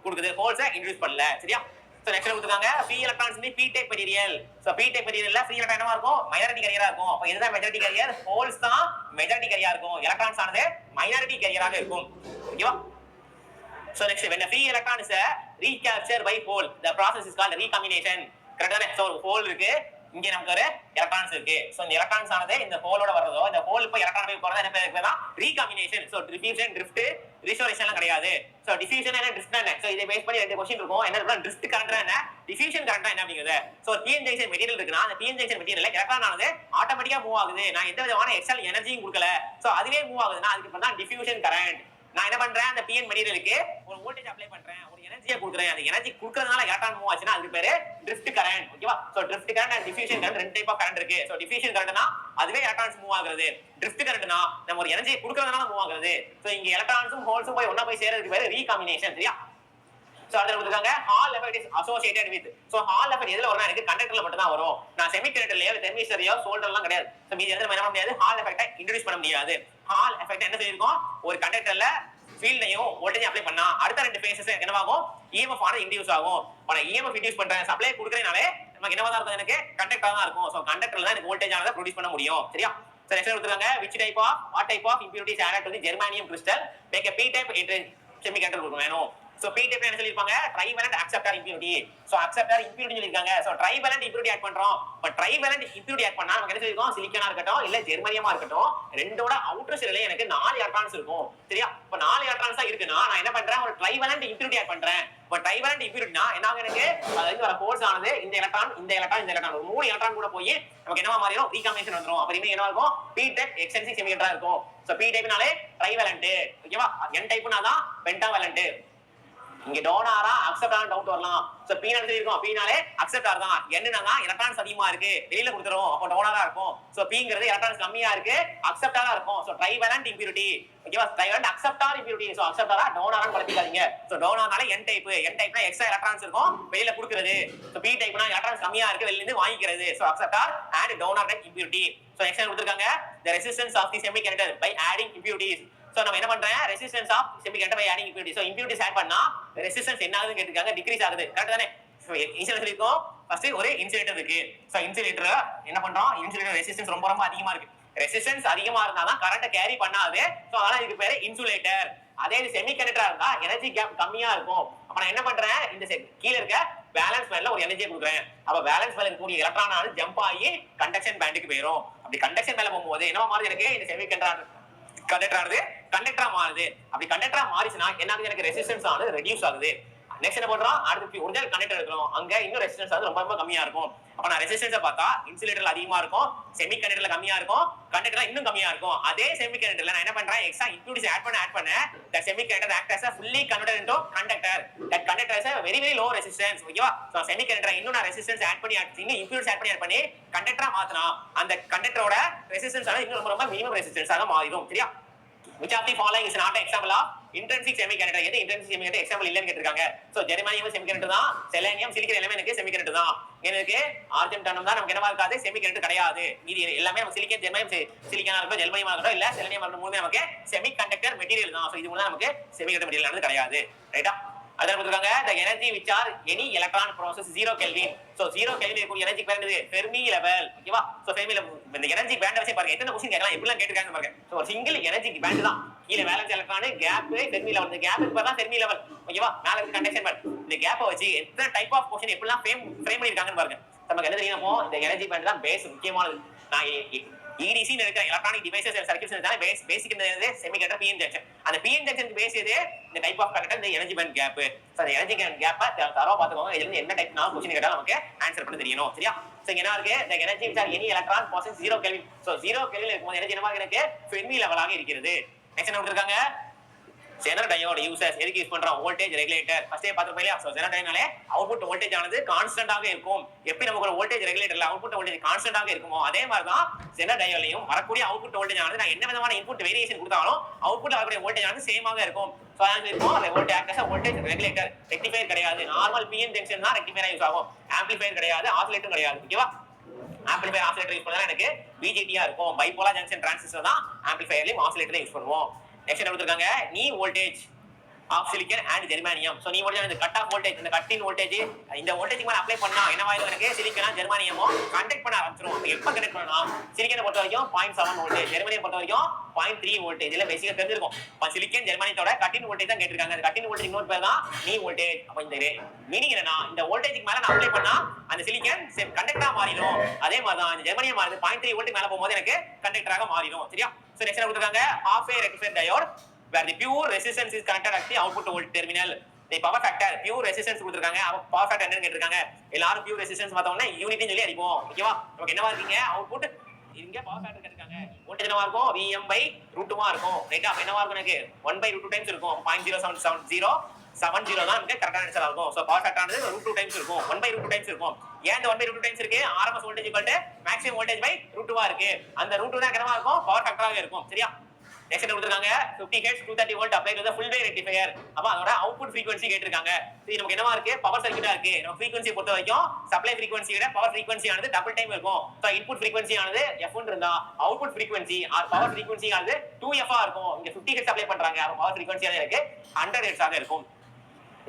கொடுக்குது, ஹோல்ஸ் இன்ட்ரோ듀ce பண்ணல. சரியா? So next கொடுத்துருக்காங்க free electrons in the p type material. So p type materialல free electron என்னவா இருக்கும், மைனாரிட்டி கேரியரா இருக்கும். அப்ப இதுதான் மெஜாரிட்டி கேரியர், ஹோல்ஸ் தான் மெஜாரிட்டி கேரியரா இருக்கும், எலக்ட்ரான்ஸ் ஆனது மைனாரிட்டி கேரியராக இருக்கும். ஓகேவா? So next when a free electron is recaptured by hole, the process is called recombination. கரெக்ட்டா தானே? So ஹோல் இருக்கு, இங்க நமக்கு ஒரு எலக்ட்ரான்ஸ் இருக்கு. சோ இந்த எலக்ட்ரான்ஸ் ஆனது இந்த ஹோலோட வரதோ, இந்த ஹோல் போய் எலக்ட்ரான் போய் போறதோ என்ன பேருக்குன்னா recombination. So diffusion, drift, restoration எல்லாம் கிடையாது. சோ டிஃப்யூஷன் என்ன, ட்ரிஃப்ட் என்ன? சோ இதை பேஸ் பண்ணி ரெண்டு क्वेश्चन இருக்கும். என்ன ட்ரிஃப்ட் கரண்ட்னா என்ன, டிஃப்யூஷன் கரண்ட்னா என்ன அப்படிங்கிறது. சோ pn ஜங்ஷன் மெட்டீரியல் இருக்குன்னா அந்த pn ஜங்ஷன் மெட்டீரியல்ல எலக்ட்ரான் ஆனது ஆட்டோமேட்டிக்கா மூவ் ஆகுது, நான் எந்த விதமான எக்ஸ்டர்னல் எனர்ஜியும் கொடுக்கல, சோ அதுவே மூவ் ஆகுதுன்னா அதுக்கு பேர் தான் டிஃப்யூஷன் கரண்ட். நான் என்ன பண்றேன், அந்த pn மெட்டீரியலுக்கு ஒரு வோல்டேஜ் அப்ளை பண்றேன், ஒரு எனர்ஜியை கொடுக்குறேன், அந்த எனர்ஜி கொடுக்கறதுனால எலக்ட்ரான் மூவ் ஆச்சுன்னா அதுக்கு பேரு ட்ரிஃப்ட் கரண்ட். ஓகேவா? So drift current and diffusion current ரெண்டு டைப் ஆஃப் கரண்ட் இருக்கு. சோ டிஃப்யூஷன் கரண்ட்னா அதுவே எலக்ட்ரான்ஸ் மூவ் ஆகுறது, ட்ரிஃப்ட் கரண்ட்னா நம்ம ஒரு எனர்ஜியை கொடுக்கறதுனால மூவ் ஆகுறது. சோ இங்க எலக்ட்ரான்ஸும் ஹோல்ஸும் போய் ஒண்ணா போய் சேர்றதுக்கு பேரு ரீகாம்பினேஷன். சரியா? சோ அடுத்து கொடுத்திருக்காங்க Hall effect is associated with. So Hall effect எதுல வரும்னா எனக்கு கண்டக்டர்ல மட்டும் தான் வரும், நான் செமிகண்டக்டர்லயோ தெர்மிஸ்டர்லயோ சோல்டர்லாம் கிடையாது. சோ மீதி எதுல என்ன பண்ண முடியாது, ஹால் எஃபெக்ட்டை இன்ட்ரோ듀ce பண்ண முடியாது. ஹால் எஃபெக்ட் என்ன சொல்லிருக்கோம், ஒரு கண்டக்டர்ல ஃபீல்டையும் வோல்டேஜ் அப்ளை பண்ணா அடுத்த ரெண்டு ஃபேஸஸ் என்னவாகும், EMF ஆனது இன்டியூஸ் ஆகும். அப்ப நான் EMF இன்டியூஸ் பண்றேன், சப்ளை கொடுக்கறேனாலே நமக்கு என்னவா தான் இருக்கும், எனக்கு கண்டக்டரா தான் இருக்கும். சோ கண்டக்டர்ல தான் எனக்கு வோல்டேஜ் ஆனதை ப்ரொடியூஸ் பண்ண முடியும். சரியா? சோ நெக்ஸ்ட் கொடுத்திருக்காங்க which type of what type of impurities added to the germanium crystal make a p type semiconductor வேணும். சோ p type என்ன சொல்லிருப்பாங்க, trivalent acceptor impurity. So acceptor impurity சொல்லிருக்காங்க. சோ trivalent impurity ஆட் பண்றோம். இப்ப trivalent impurity add பண்ணா நமக்கு என்ன சொல்லிருக்கோம், சிலிக்கானா இருக்கட்டும் இல்ல ஜெர்மானியமா இருக்கட்டும், ரெண்டோட அவுட்டர் ஷெல்ல எனக்கு 4 எலக்ட்ரான்ஸ் இருக்கும். சரியா? இப்ப 4 எலக்ட்ரான்ஸ் தான் இருக்குன்னா நான் என்ன பண்றேன், ஒரு trivalent impurity ஆட் பண்றேன். இப்ப trivalent impurityனா என்ன ஆகும், எனக்கு அதுல வர ஃபோர்ஸ் ஆனது இந்த எலக்ட்ரான் இந்த எலக்ட்ரான் இந்த எலக்ட்ரான் ஒரு 3 எலக்ட்ரான் கூட போய் நமக்கு என்னவா மாறிடும், ரீகாம்பினேஷன் வந்துரும். அப்ப இனிமே என்ன இருக்கும், p type extrinsic semiconductor இருக்கும். So p typeனாலே trivalent. ஓகேவா? n typeனா தான் pentavalent. இங்க டோனாரா அக்செப்டாரா டவுட் வரலாம். சோ p னால இருக்கும், p னாலே அக்செப்டார் தான், n னா தான் எலக்ட்ரான்ஸ் அதிகமா இருக்கு வெளியில கொடுத்துறோம், அப்ப டோனாரா இருக்கும். சோ pங்கிறது எலக்ட்ரான்ஸ் கம்மியா இருக்கு, அக்செப்டாரா இருக்கும். So trivalent impurity. ஓகேவா? Trivalent acceptor impurity. சோ அக்செப்டாரா டோனாரான்னு குழப்பிக்காதீங்க. சோ டோனார்னால n டைப், n டைப்னா எக்ஸ்ட்ரா எலக்ட்ரான்ஸ் இருக்கும் வெளியில கொடுக்கிறது. சோ p டைப்னா எலக்ட்ரான்ஸ் கம்மியா இருக்கு வெளியில இருந்து வாங்கிக்கிறது. So acceptor and donor type impurity. So next கொடுத்திருக்காங்க the resistance of the semiconductor by adding impurities. So நம்ம என்ன பண்றேன், resistance of semiconductor by adding impurity. So impurities add பண்ணா ரெசிஸ்டன்ஸ் என்ன ஆகுதுன்னு கேட்டிருக்காங்க, டிக்ரீஸ் ஆகுது. கரெக்ட் தானே? சோ இன்சுலேட்டர் இருக்கும், ஃபர்ஸ்ட் ஒரு இன்சுலேட்டர் இருக்கு. சோ இன்சுலேட்டர் என்ன பண்றோம், இன்சுலேட்டர் ரெசிஸ்டன்ஸ் ரொம்ப ரொம்ப அதிகமா இருக்கு, ரெசிஸ்டன்ஸ் அதிகமா இருந்தா தான் கரண்ட கேரி பண்ணாது. சோ அதனால இதுக்கு பேரு இன்சுலேட்டர். அதே இது செமிகண்டக்டரா இருந்தா எனர்ஜி கேப் கம்மியா இருக்கும். அப்ப நான் என்ன பண்றேன், இந்த கீழ இருக்க வேலன்ஸ் பேண்ட்ல ஒரு எனர்ஜியை கொடுக்குறேன். அப்ப வேலன்ஸ் பேண்ட்ல இருக்கக்கூடிய எலக்ட்ரான் ஆனது ஜம்ப் ஆகி கண்டக்ஷன் பேண்டுக்கு போயிடும். அப்படி கண்டக்ஷன் பேண்ட்ல போகும்போது என்னவா மாறுது, எனக்கு இந்த செமிகண்டக்டர் கண்டக்டர் ஆனது கண்டக்டரா மாறுது. அப்படி கண்டக்டரா மாறிச்சுனா என்ன ஆகுது, எனக்கு ரெசிஸ்டன்ஸ் ஆனது ரெடியூஸ் ஆகுது. நெக்ஸ்ட் என்ன பண்றோம், அடுத்து ஒரிஜினல் கண்டக்டர் எடுக்கிறோம், அங்க இன்னும் ரெசிஸ்டன்ஸ் ஆனது ரொம்ப ரொம்ப கம்மியா இருக்கும். அப்ப நான் ரெசிஸ்டன்ஸை பார்த்தா இன்சுலேட்டர்ல அதிகமா இருக்கும், செமி கண்டக்டர்ல கம்மியா இருக்கும், கண்டக்டர்ல இன்னும் கம்மியா இருக்கும். அதே செமி கண்டக்டர்ல நான் என்ன பண்றேன், எக்ஸ்ட்ரா இம்பியூரிட்டிஸ் ஆட் பண்ண that semiconductor act as a fully converted into conductor. That conductor has a very very low resistance. ஓகேவா? சோ semiconductor இன்னும் நான் ரெசிஸ்டன்ஸ் ஆட் பண்ணி இன்னும் இம்பியூரிட்டிஸ் ஆட் பண்ணி கண்டக்டரா மாத்துனா அந்த கண்டக்டரோட ரெசிஸ்டன்ஸ் ஆனது இன்னும் ரொம்ப ரொம்ப மினிமம் ரெசிஸ்டன்ஸ் ஆக மாறிடும். சரியா? which of the following is not an example of intrinsic semiconductor? எது intrinsic semiconductor எக்ஸாம்பிள் இல்லன்னு கேட்டிருக்காங்க. சோ ஜெர்மானியம் செமிகண்டக்டர் தான், செலேனியம் சிலிக்கன் எல்லாமே எனக்கு செமிகண்டக்டர் தான். எனக்கு ஆர்ஜன் டனம் தான் நமக்கு என்னவா இருக்காது, செமிகண்டக்டர் கிடையாது. இது எல்லாமே நம்ம சிலிக்கன் ஜெர்மானியம் சிலிக்கனா இருக்கட்டும் ஜெர்மானியமா இருக்கட்டும் இல்ல செலேனியம் இருக்கட்டும் மூணுமே நமக்கு செமிகண்டக்டர் மெட்டீரியல் தான். சோ இது மூணு நமக்கு செமிகண்டக்டர் மெட்டீரியல் ஆனது கிடையாது. ரைட்டா? அத கொடுத்திருக்காங்க the energy which are any electron process 0 kelvin. So 0 kelvin இருக்கக்கூடிய எனர்ஜி பேண்ட் இது ஃபெர்மி லெவல். ஓகேவா? சோ ஃபெர்மி லெவல் இந்த எனர்ஜி பேண்ட் வச்சு பாருங்க எத்தனை क्वेश्चन கேட்கலாம், எப்படிலாம் கேட்டிருக்காங்க பாருங்க. சோ ஒரு சிங்கிள் எனர்ஜி பேண்ட் தான், கீழ valence electron gap Fermi level, இந்த கேப்க்கு பேர் தான் ஃபெர்மி லெவல். ஓகேவா? மேல இருக்க கண்டக்ஷன் பேண்ட், இந்த கேப்பை வச்சு எத்தனை டைப் ஆஃப் क्वेश्चन எப்படிலாம் ஃப்ரேம் பண்ணிருக்காங்கன்னு பாருங்க. நமக்கு என்ன தெரியுமோ இந்த எனர்ஜி பேண்ட் தான் பேஸ் முக்கியமானது. நான் EDC ன்னு இருக்க எலக்ட்ரானிக் டிவைசஸ் அண்ட் சர்க்யூட்ஸ் இருந்தால பேசிக் இந்த செமிகண்டக்டர் PN ஜங்ஷன். அந்த PN ஜங்ஷன் பேஸ் இது இந்த டைப் ஆஃப் கண்டக்டர், இந்த எனர்ஜி பேண்ட் கேப். சோ அந்த எனர்ஜி பேண்ட் கேப்பை தரவா பாத்துக்கோங்க. இதுல இருந்து என்ன டைப்னாலும் क्वेश्चन கேட்டா நமக்கு ஆன்சர் பண்ண தெரியணும். சரியா? சோ இங்க என்ன இருக்கு, the energy which are any electron possess 0 kelvin. So 0 kelvin இருக்கும்போது எனர்ஜி என்னவா இருக்கு, ஃபெர்மி லெவலாக இருக்கிறது. நெக்ஸ்ட் என்ன கொடுத்திருக்காங்க, ஜெனர் டயோட் யூசர்ஸ் எதுக்கு யூஸ் பண்றோம்? Voltage regulator. ஃபர்ஸ்டே பாத்துறோம் இல்லையா? சோ ஜெனர் டயோட்னாலே அவுட்புட் வோல்டேஜ் ஆனது கான்ஸ்டன்டாக இருக்கும். எப்படி நமக்கு ஒரு வோல்டேஜ் ரெகுலேட்டர்ல அவுட்புட் வோல்டேஜ் கான்ஸ்டன்டாக இருக்குமோ அதே மாதிரி தான் ஜெனர் டயோட்லயும் வரக்கூடிய அவுட்புட் வோல்டேஜ் ஆனது நான் என்ன விதமான இன்புட் வேரியேஷன் கொடுத்தாலும் அவுட்புட் வரக்கூடிய வோல்டேஜ் ஆனது சேமாக இருக்கும். சோ அதான் இருக்கும் அந்த voltage act as voltage regulator. Rectifier கிடையாது. நார்மல் பிஎன் ஜங்ஷன் தான் ரெக்டிஃபையரா யூஸ் ஆகும். ஆம்பிளிஃபையர் கிடையாது, ஆசிலேட்டரும் கிடையாது. ஓகேவா? ஆம்பிளிஃபையர் ஆசிலேட்டர் யூஸ் பண்ணா எனக்கு பிஜேடியா இருக்கும். பைபோலார் ஜங்ஷன் டிரான்சிஸ்டர் தான் ஆம்பிளிஃபையர்லயும் ஆசிலேட்டர் யூஸ் பண்ணுவோம். நெக்ஸ்ட் என்ன கொடுத்திருக்காங்க? Knee voltage of silicon and germanium. So knee voltage இந்த கட் ஆஃப் வோல்டேஜ் இந்த கட் இன் வோல்டேஜ் இந்த வோல்டேஜ் மேல அப்ளை பண்ணா என்னவாயிரும்? எனக்கு சிலிக்கனும் ஜெர்மானியமும் கண்டக்ட் பண்ண ஆரம்பிச்சிரும். அப்ப எப்ப கனெக்ட் பண்ணலாம்? சிலிக்கனை பொறுத்த வரைக்கும் 0.7 வோல்டேஜ், ஜெர்மானியம் பொறுத்த வரைக்கும் 0.3 வோல்டேஜ். இதெல்லாம் பேசிக்கா தெரிஞ்சிருக்கும். சிலிக்கன் ஜெர்மானியத்தோட கட் இன் வோல்டேஜ் தான் கேட்டிருக்காங்க. அந்த கட் இன் வோல்டேஜ் இன்னொரு பேர் தான் நீ வோல்டேஜ். அப்ப இந்த மீனிங் என்னன்னா இந்த வோல்டேஜ்க்கு மேல நான் அப்ளை பண்ணா அந்த சிலிக்கன் கண்டக்டரா மாறிடும். அதே மாதிரி தான் இந்த ஜெர்மானியம் மாறுது 0.3 வோல்ட் மேல போகும்போது எனக்கு கண்டக்டராக மாறிடும். சரியா? சோ நெக்ஸ்ட் கொடுத்திருக்காங்க half a rectifier diode where the pure resistance is connected at the output volt terminal. the power factor pure resistance கொடுத்திருக்காங்க. அப்ப பவர் ஃபேக்டர் என்னன்னு கேட்டிருக்காங்க. எல்லாரும் pure resistance பார்த்தோம்னா யூனிட்னு சொல்லி அடிப்போம். ஓகேவா? நமக்கு என்னவா இருக்கீங்க? அவுட்புட் இங்க பவர் ஃபேக்டர் கேட்டிருக்காங்க. வோல்டேஜ் என்னவா இருக்கும்? Vm/√2 இருக்கும். ரைட்டா? அப்ப என்னவா இருக்கும்? எனக்கு 1/√2 டைம்ஸ் இருக்கும். 0.0770 தான் நமக்கு கரெக்டான ஆன்சர் இருக்கும். சோ பவர் ஃபேக்டர் ஆனது √2 டைம்ஸ் இருக்கும். 1/√2 டைம்ஸ் இருக்கும். ஏன் இந்த 1/√2 டைம்ஸ் இருக்கு? RMS voltage maximum voltage by √2 இருக்கு. அந்த √2 தான் என்னவா இருக்கும்? பவர் ஃபேக்டராக இருக்கும். சரியா? நெக்ஸ்ட் என்ன கொடுத்திருக்காங்க? 50 Hz 230 volt apply to the full wave rectifier. அப்ப அதோட அவுட்புட் ஃப்ரீக்வென்சி கேட்டிருக்காங்க. இது நமக்கு என்னவா இருக்கு? பவர் சர்க்யூட்டா இருக்கு. நம்ம ஃப்ரீக்வென்சி பொறுத்த வரைக்கும் சப்ளை ஃப்ரீக்வென்சி விட பவர் ஃப்ரீக்வென்சி ஆனது டபுள் டைம் இருக்கும். சோ இன்புட் ஃப்ரீக்வென்சி ஆனது f ன்னு இருந்தா output frequency or power frequency ஆனது 2f ஆ இருக்கும். இங்க 50 Hz அப்ளை பண்றாங்க. அப்ப பவர் ஃப்ரீக்வென்சி ஆனது எனக்கு 100 Hz ஆக இருக்கும்.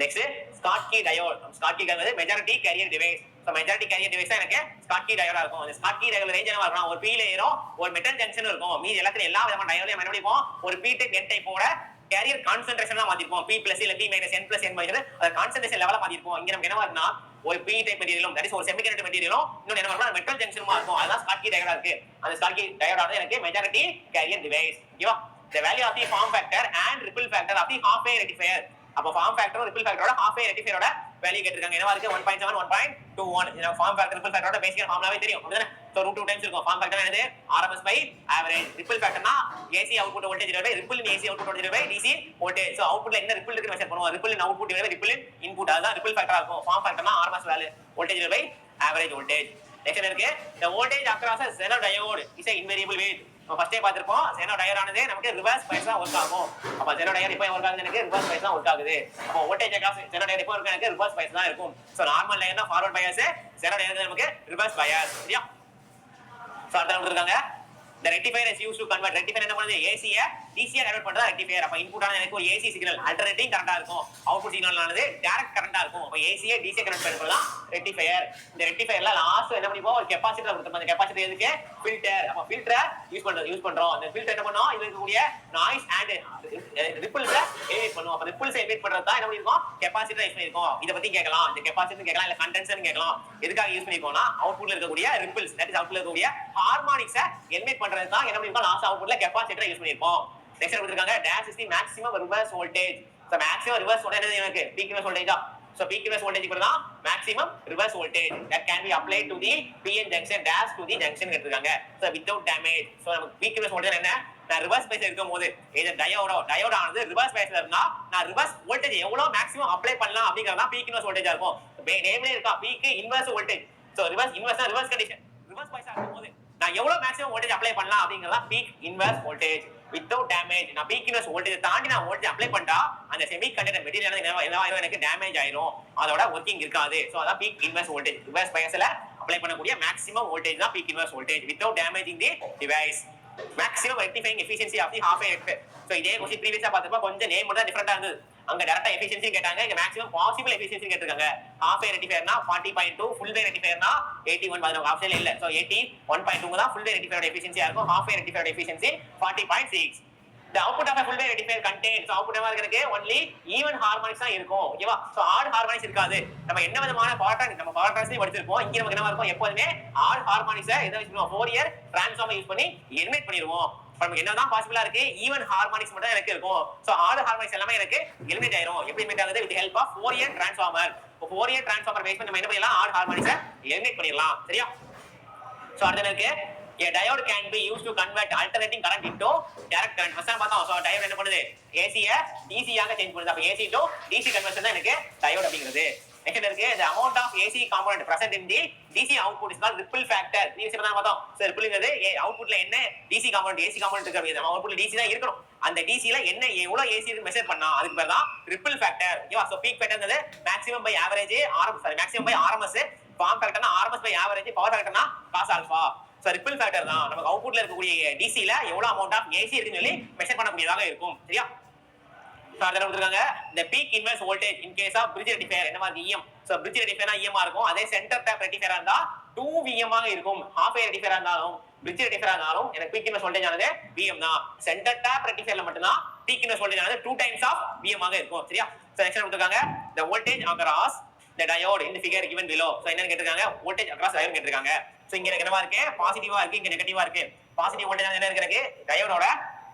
Next Schottky diode. ஸ்காட்கி வந்து majority carrier device. So majority carrier device எனக்கு ஸ்காட்கி டயோடா இருக்கும். அந்த ஸ்காட்கி டயோட் ரேஞ்ச் என்னவா இருக்கும்? ஒரு p லேயரும் ஒரு மெட்டல் ஜங்ஷனும் இருக்கும். மீதி எல்லாத்துலயும் எல்லா விதமான டயோடையும் என்ன பண்ணிப்போம்? ஒரு p டைப் n டைப்போட கேரியர் கான்சன்ட்ரேஷன் தான் மாத்திருப்போம். p+ இல்ல p - n+n அத கான்சன்ட்ரேஷன் லெவலா மாத்திருப்போம். இங்க நமக்கு என்னவா இருக்குன்னா ஒரு p டைப் மெட்டீரியலும் தட் இஸ் ஒரு செமிகண்டக்டர் மெட்டீரியலும் இன்னொரு என்ன பண்ணுவோம்? மெட்டல் ஜங்ஷனுமா இருக்கும். அதான் ஸ்காட்கி டயோடா இருக்கு. அந்த ஸ்காட்கி டயோடானது எனக்கு மெஜாரிட்டி கேரியர் டிவைஸ். ஓகேவா? the value of the form factor and ripple factor of the half wave rectifier. அப்ப ஃபார்ம் ஃபேக்டரும் ரிப்பிள் ஃபேக்டரோட half wave rectifier வேல்யூ கேட்டிருக்காங்க. என்னவா இருக்கு? 1.7 1.21. இது ஃபார்ம் ஃபேக்டர் ரிப்பிள் ஃபேக்டரோட பேசிக் ஃபார்முலாவே தெரியும். அப்படிதானே? சோ √2 டைம்ஸ் இருக்கும். ஃபார்ம் ஃபேக்டர் என்னது? RMS by average. ரிப்பிள் ஃபேக்டர்னா AC output voltage divide by ripple in AC output voltage divide by DC voltage. So அவுட்புட்ல என்ன ரிப்பிள் இருக்குன்னு மெஷர் பண்ணுவோம். Ripple in output divide by ripple in input. அதுதான் ripple ஃபேக்டரா இருக்கும். Form ஃபேக்டர்னா RMS value voltage divide by average voltage. Next இருக்கு the voltage across a Zener diode is a invariable weight. நம்ம ஃபர்ஸ்டே பாத்திருப்போம் Zener diode ஆனது நமக்கு reverse bias தான் work ஆகும். அப்ப Zener diode எப்போ வொர்க் ஆகுது? எனக்கு ரிவர்ஸ் பயாஸ் தான் வொர்க் ஆகுது. அப்ப வோல்டேஜ் across Zener diode எப்போ இருக்கு? எனக்கு ரிவர்ஸ் பயாஸ் தான் இருக்கும். சோ நார்மல் லைன்னா ஃபார்வர்ட் பயாஸ், Zener diode நமக்கு ரிவர்ஸ் பயாஸ். சரியா? சோ அடுத்து கொடுத்திருக்காங்க the rectifier is used to convert. rectifier என்ன பண்ணுது? AC ய DC யா கன்வர்ட் பண்றதா rectifier. அப்ப இன்புட் ஆன எனக்கு ஒரு AC சிக்னல் அல்டர்னேட்டிங் கரண்டா இருக்கும். அவுட்புட் சிக்னல் ஆனது டைரக்ட் கரண்டா இருக்கும். அப்ப AC ய DC கன்வர்ட் பண்றதா rectifier. இந்த rectifierல லாஸ்ட் என்ன பண்ணிப்போம்? ஒரு கெபாசிட்டர் கொடுத்திருப்போம். அந்த கெபாசிட்டர் எதுக்கு? ஃபில்டர். அப்ப ஃபில்டரை யூஸ் பண்றோம். அந்த ஃபில்டர் என்ன பண்ணும்? இதுல இருக்கக்கூடிய நாய்ஸ் அண்ட் ரிப்பிள்ஸ் எமிட் பண்ணும். அப்ப ரிப்பிள்ஸ் எமிட் பண்றது தான் என்ன பண்ணிருக்கோம்? கெபாசிட்டர் யூஸ் பண்ணிருக்கோம். இத பத்தி கேட்கலாம். இந்த கெபாசிட்டர் கேட்கலாம், இல்ல கண்டென்சர் கேட்கலாம். எதுக்காக யூஸ் பண்ணிருக்கோம்னா அவுட்புட்ல இருக்கக்கூடிய ரிப்பிள்ஸ் தட் இஸ் அவுட்புட்ல இருக்கக்கூடிய ஹார்மோனிக்ஸை எமிட் பண்றது தான் என்ன பண்ணிருக்கோம்? லாஸ்ட் அவுட்புட்ல கெபாசிட்டர் யூஸ் பண்ணிருக்கோம். நெக்ஸ்ட் கொடுத்திருக்காங்க dash is the maximum reverse voltage. so maximum reverse voltage என்னது? எனக்கு peak reverse voltage தான். so peak reverse voltage கூட தான் maximum reverse voltage that can be applied to the pn junction dash to the junction கேட்டிருக்காங்க. so without damage. so நமக்கு peak reverse voltage என்ன? நான் reverse base இருக்கும்போது இந்த diode ஆனது ரிவர்ஸ் பேஸ்ல இருந்தா நான் ரிவர்ஸ் வோல்டேஜ் எவ்வளவு மேக்ஸிமம் அப்ளை பண்ணலாம் அப்படிங்கறத பீக் இன்வெர்ஸ் வோல்டேஜா இருக்கும். நேம்லயே இருக்கா peak inverse voltage. So reverse inverse reverse condition reverse பேஸா இருக்கும்போது நான் எவ்வளவு மேக்ஸிமம் வோல்டேஜ் அப்ளை பண்ணலாம் அப்படிங்கறத peak inverse voltage. Without damage நான் பீக் இன்வெர்ஸ் வோல்டேஜ் தாண்டி நான் வோல்டேஜ் அப்ளை பண்ணா அந்த செமி கண்டக்டர் மெட்டீரியல் என்ன எனக்கு டேமேஜ் ஆயிரும். அதோட வொர்க்கிங் இருக்காது. சோ அதான் பீக் இன்வெர்ஸ் வோல்டேஜ். ரிவர்ஸ் பயாஸ்ல அப்ளை பண்ணக்கூடிய மேக்ஸிமம் வோல்டேஜ் தான் peak inverse voltage without damaging the device. maximum rectifying efficiency of the half wave rectifier. so இதே क्वेश्चन previous பார்த்தப்ப கொஞ்சம் நேம் மட்டும் டிஃபரண்டா இருந்தது. அங்க டைரக்டா எஃபிஷியன்சி கேட்டாங்க, இங்க மேக்ஸிமம் பாசிபிள் எஃபிஷியன்சி கேட்டிருக்காங்க. half wave rectifier னா 40.2, full wave rectifier னா 81. அது நமக்கு ஆப்ஷன்ல இல்ல. so 81.2 தான் full wave rectifier எஃபிஷியன்சியா இருக்கும். half wave rectifier efficiency 40.6. the output of a full wave rectifier contains so output என்ன இருக்கு? only even harmonics தான் இருக்கும். ஓகேவா? so odd harmonics இருக்காது. நம்ம என்ன விதமான பவர் டிரான்ஸ்ஃபார்மர் படிச்சிருப்போம். இங்க நமக்கு என்ன இருக்கும்? எப்பவுமே odd harmonics எதை யூஸ் பண்ணுவோம்? Fourier transform யூஸ் பண்ணி எலிமினேட் பண்ணிடுவோம். நமக்கு என்னதான் பாசிபிளா இருக்கு? ஈவன் ஹார்மோனிக்ஸ் மட்டும் எனக்கு இருக்கும். சோ ஆட் ஹார்மோனிக்ஸ் எல்லாமே எனக்கு எலிமினேட் ஆயிரும். எப்படி எலிமினேட் ஆகுது? With help of Fourier transformer. Fourier transformer base பண்ணி நம்ம என்ன பண்ணலாம்? ஆட் ஹார்மோனிக்ஸை எலிமினேட் பண்ணிடலாம். சரியா? சோ அடுத்து இருக்கு A diode can be used to convert alternating current into direct current. First பார்த்தோம். சோ diode என்ன பண்ணுது? AC ய DC ஆக சேஞ்ச் பண்ணுது. அப்ப AC to DC conversion தான் எனக்கு diode அப்படிங்கிறது. நெக்ஸ்ட் இருக்கு the amount of AC component present in the DC output is called ripple factor. நீ என்ன பார்த்தோம்? சோ ரிப்பிள்ங்கிறது அவுட்புட்ல என்ன DC component AC component இருக்கு அப்படிங்க. நம்ம அவுட்புட்ல DC தான் இருக்கணும். அந்த DC ல என்ன எவ்வளவு AC இருக்கு மெஷர் பண்ணா அதுக்கு பேர் தான் ரிப்பிள் ஃபேக்டர். ஓகேவா? சோ பீக் ஃபேக்டர்ங்கிறது maximum by average maximum by RMS, form ஃபேக்டர்னா RMS பை ஆவரேஜ், பவர் ஃபேக்டர்னா cos alpha. So ripple factor தான் நமக்கு அவுட்புட்ல இருக்கக்கூடிய DC ல எவ்வளவு அமௌண்ட் ஆஃப் AC இருக்குன்னு சொல்லி மெஷர் பண்ணக்கூடியதாக இருக்கும். சரியா? சோ அத கொடுத்திருக்காங்க the peak inverse voltage in case of bridge rectifier என்ன மாதிரி EM. So bridge rectifier EM ஆ இருக்கும். அதே சென்டர் டேப் rectifier இருந்தா 2VM ஆக இருக்கும். half wave rectifier இருந்தாலும் bridge rectifier இருந்தாலும் எனக்கு peak inverse voltage ஆனது VM தான். சென்டர் டேப் rectifierல மட்டும் தான் peak inverse voltage ஆனது 2 times of VM ஆக இருக்கும். சரியா? சோ நெக்ஸ்ட் கொடுத்திருக்காங்க the voltage across the diode in the figure given below. So என்னன்னு கேட்டிருக்காங்க? voltage across diode கேட்டிருக்காங்க. சோ இங்க என்னவா இருக்கு? பாசிட்டிவா இருக்கு, இங்க நெகட்டிவா இருக்கு. பாசிட்டிவ் வோல்டேஜ் என்ன இருக்கு? டயோடோட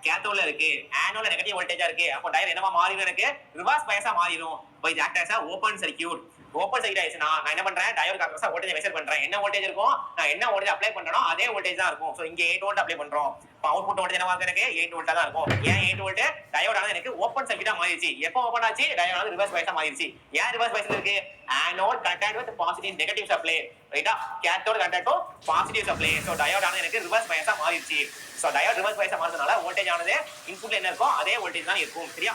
கேத்தோட்ல இருக்கு. ஆனோட்ல நெகட்டிவ் வோல்டேஜா இருக்கு. அப்ப டயோட் என்னவா மாறிடும்? எனக்கு ரிவர்ஸ் பயாஸா மாறிடும். By the act as a open circuit. Open circuit ஆயிடுச்சுனா நான் என்ன பண்றேன்? டயோட் அக்ராஸா வோல்டேஜ் மெஷர் பண்றேன். என்ன வோல்டேஜ் இருக்கும்? நான் என்ன வோல்டேஜ் அப்ளை பண்றேனோ அதே வோல்டேஜ் தான் இருக்கும். சோ இங்க 8 வோல்ட் அப்ளை பண்றோம். அப்ப அவுட்புட் வோல்டேஜ் என்னவா இருக்கு? எனக்கு 8 வோல்ட்டா தான் இருக்கும். ஏன் 8 வோல்ட்? டயோட் ஆனது எனக்கு ஓபன் சர்க்யூட்டா மாறிடுச்சு. எப்போ ஓபன் ஆச்சு? டயோட் ஆனது ரிவர்ஸ் பயாஸா மாறிடுச்சு. ஏன் ரிவர்ஸ் பயாஸ் இருக்கு? Anode connected with positive negative supply. ரைட்டா? Cathode connected to positive supply. So diode ஆனது எனக்கு ரிவர்ஸ் பயாஸா மாறிடுச்சு. சோ டயோட் ரிவர்ஸ் பயாஸா மாறதுனால வோல்டேஜ் ஆனது இன்புட்ல என்ன இருக்கோ அதே வோல்டேஜ் தான் இருக்கும். சரியா?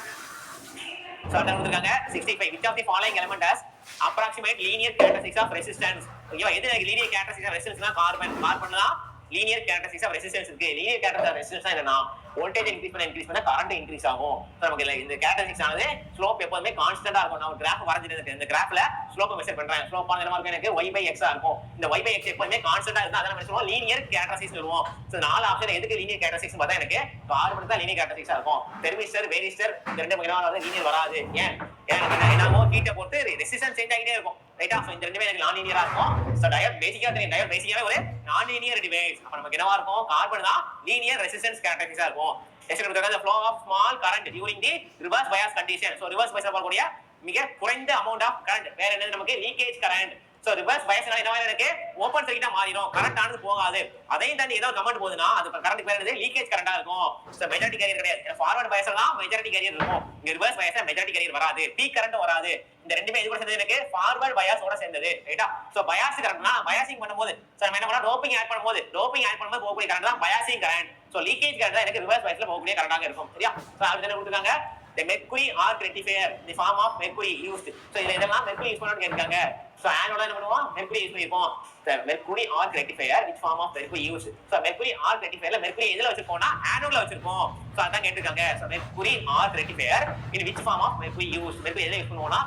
சோ அத கொடுத்திருக்காங்க 65 which of the following element has approximate linear characteristics of resistance. ஓகேவா? எது linear characteristics of resistance னா கார்பன் தான் linear characteristics of resistance இருக்கு. linear characteristics of resistance என்னன்னா வோல்டேஜ் இன்கிரீஸ் பண்ண கரண்ட் இன்கிரீஸ் ஆகும். சோ நமக்கு இந்த characteristics ஆனது ஸ்லோப் எப்பவுமே கான்ஸ்டன்ட்டா இருக்கும். நான் ஒரு கிராஃப் வரைஞ்சிட்டு இந்த கிராஃப்ல ஸ்லோப் மெஷர் பண்றேன். ஸ்லோப் ஆனது என்ன இருக்கும்? எனக்கு y/x ஆ இருக்கும். இந்த y/x எப்பவுமே கான்ஸ்டன்ட்டா இருந்தா அத நம்ம சொல்லுவோம் linear characteristics சொல்லுவோம். சோ நாலு ஆப்ஷன் எதுக்கு linear characteristics பார்த்தா எனக்கு கார்பன் தான் linear characteristics இருக்கும். தெர்மிஸ்டர், வேரிஸ்டர் இந்த ரெண்டு முக்கியமான linear வராது. ஏன் என்னமோ ஹீட்ட போட்டு ரெசிஸ்டன்ஸ் சேஞ்ச் ஆகிட்டே இருக்கும். ரைட்டா? சோ இந்த ரெண்டுமே எனக்கு நான் லீனியரா இருக்கும். சோ டயோட் பேசிக்காவே ஒரு நான் லீனியர் டிவைஸ். அப்ப நமக்கு என்னவா இருக்கும்? கார்பன் தான் லீனியர் ரெசிஸ்டன்ஸ் கேரக்டரிஸ்டிக்ஸா இருக்கும். நெக்ஸ்ட் கொடுத்திருக்காங்க the flow of small current during the reverse bias condition. So reverse பயாஸ்ல போகக்கூடிய மிக குறைந்த அமௌண்ட் ஆஃப் கரண்ட் வேற என்னது? நமக்கு லீக்கேஜ் கரண்ட். சோ ரிவர்ஸ் பயாஸ்னால என்ன ஆகும்? எனக்கு ஓபன் சர்க்யூட்டா மாறிடும். கரண்ட் ஆனது போகாது. அதையும் தாண்டி ஏதோ கமெண்ட் போகுதுன்னா அது கரண்ட் பேர் என்னது? லீக்கேஜ் கரண்டா இருக்கும். சோ மெஜாரிட்டி கேரியர் கிடையாது. ஃபார்வர்ட் பயாஸ்ல தான் மெஜாரிட்டி கேரியர் இருக்கும். இங்க ரிவர்ஸ் பயாஸ்ல மெஜாரிட்டி கேரியர் வராது. பீக் கரண்ட் வராது. இந்த ரெண்டுமே இது கூட சேர்ந்தது எனக்கு ஃபார்வர்ட் பயாஸோட சேர்ந்தது. ரைட்டா? சோ பயாஸ் கரண்ட்னா பயாசிங் பண்ணும்போது சோ நம்ம என்ன பண்ணா டோப்பிங் ஆட் பண்ணும்போது போகக்கூடிய கரண்ட் தான் biasing current. So leakage current தான் எனக்கு ரிவர்ஸ் பயாஸ்ல போகக்கூடிய கரண்டாக இருக்கும். சரியா? சோ அதுக்கு என்ன கொடுத்திருக்காங்க? the mercury arc rectifier the form of mercury used. so இதெல்லாம் mercury யூஸ் பண்ணனும்னு கேட்காங்க. so anode என்ன பண்ணுவோம்? mercury யூஸ் பண்ணிப்போம். the mercury arc rectifier which form of mercury used. so mercury arc rectifierல mercury எதுல வச்சிருப்போம்னா anodeல வச்சிருப்போம். so அதான் கேட்டிருக்காங்க. so mercury arc rectifier in which form of mercury used. mercury எதுல யூஸ் பண்ணுவோம்னா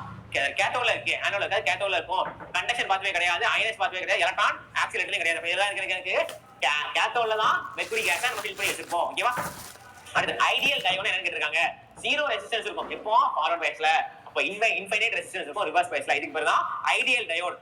கேத்தோட்ல இருக்கு. ஆனோட்ல இருக்காது, கேத்தோட்ல இருக்கும். கண்டக்ஷன் பாத்வே கிடையாது, அயனைஸ் பாத்வே கிடையாது, எலக்ட்ரான் ஆக்சிலேட்டர்லயும் கிடையாது. அப்ப இதெல்லாம் எனக்கு கேத்தோட்ல தான் mercury கேஸை நம்ம ஃபில் பண்ணி வச்சிருப்போம். ஓகேவா? அடுத்து ஐடியல் டயோட் என்னன்னு கேட்டிருக்காங்க. ஜீரோ ரெசிஸ்டன்ஸ் இருக்கும் எப்போ? ஃபார்வர்ட் பயாஸ்ல. அப்ப இன்ஃபைனைட் ரெசிஸ்டன்ஸ் இருக்கும் ரிவர்ஸ் பயாஸ்ல. இதுக்கு பேர் தான் ஐடியல் டயோட்.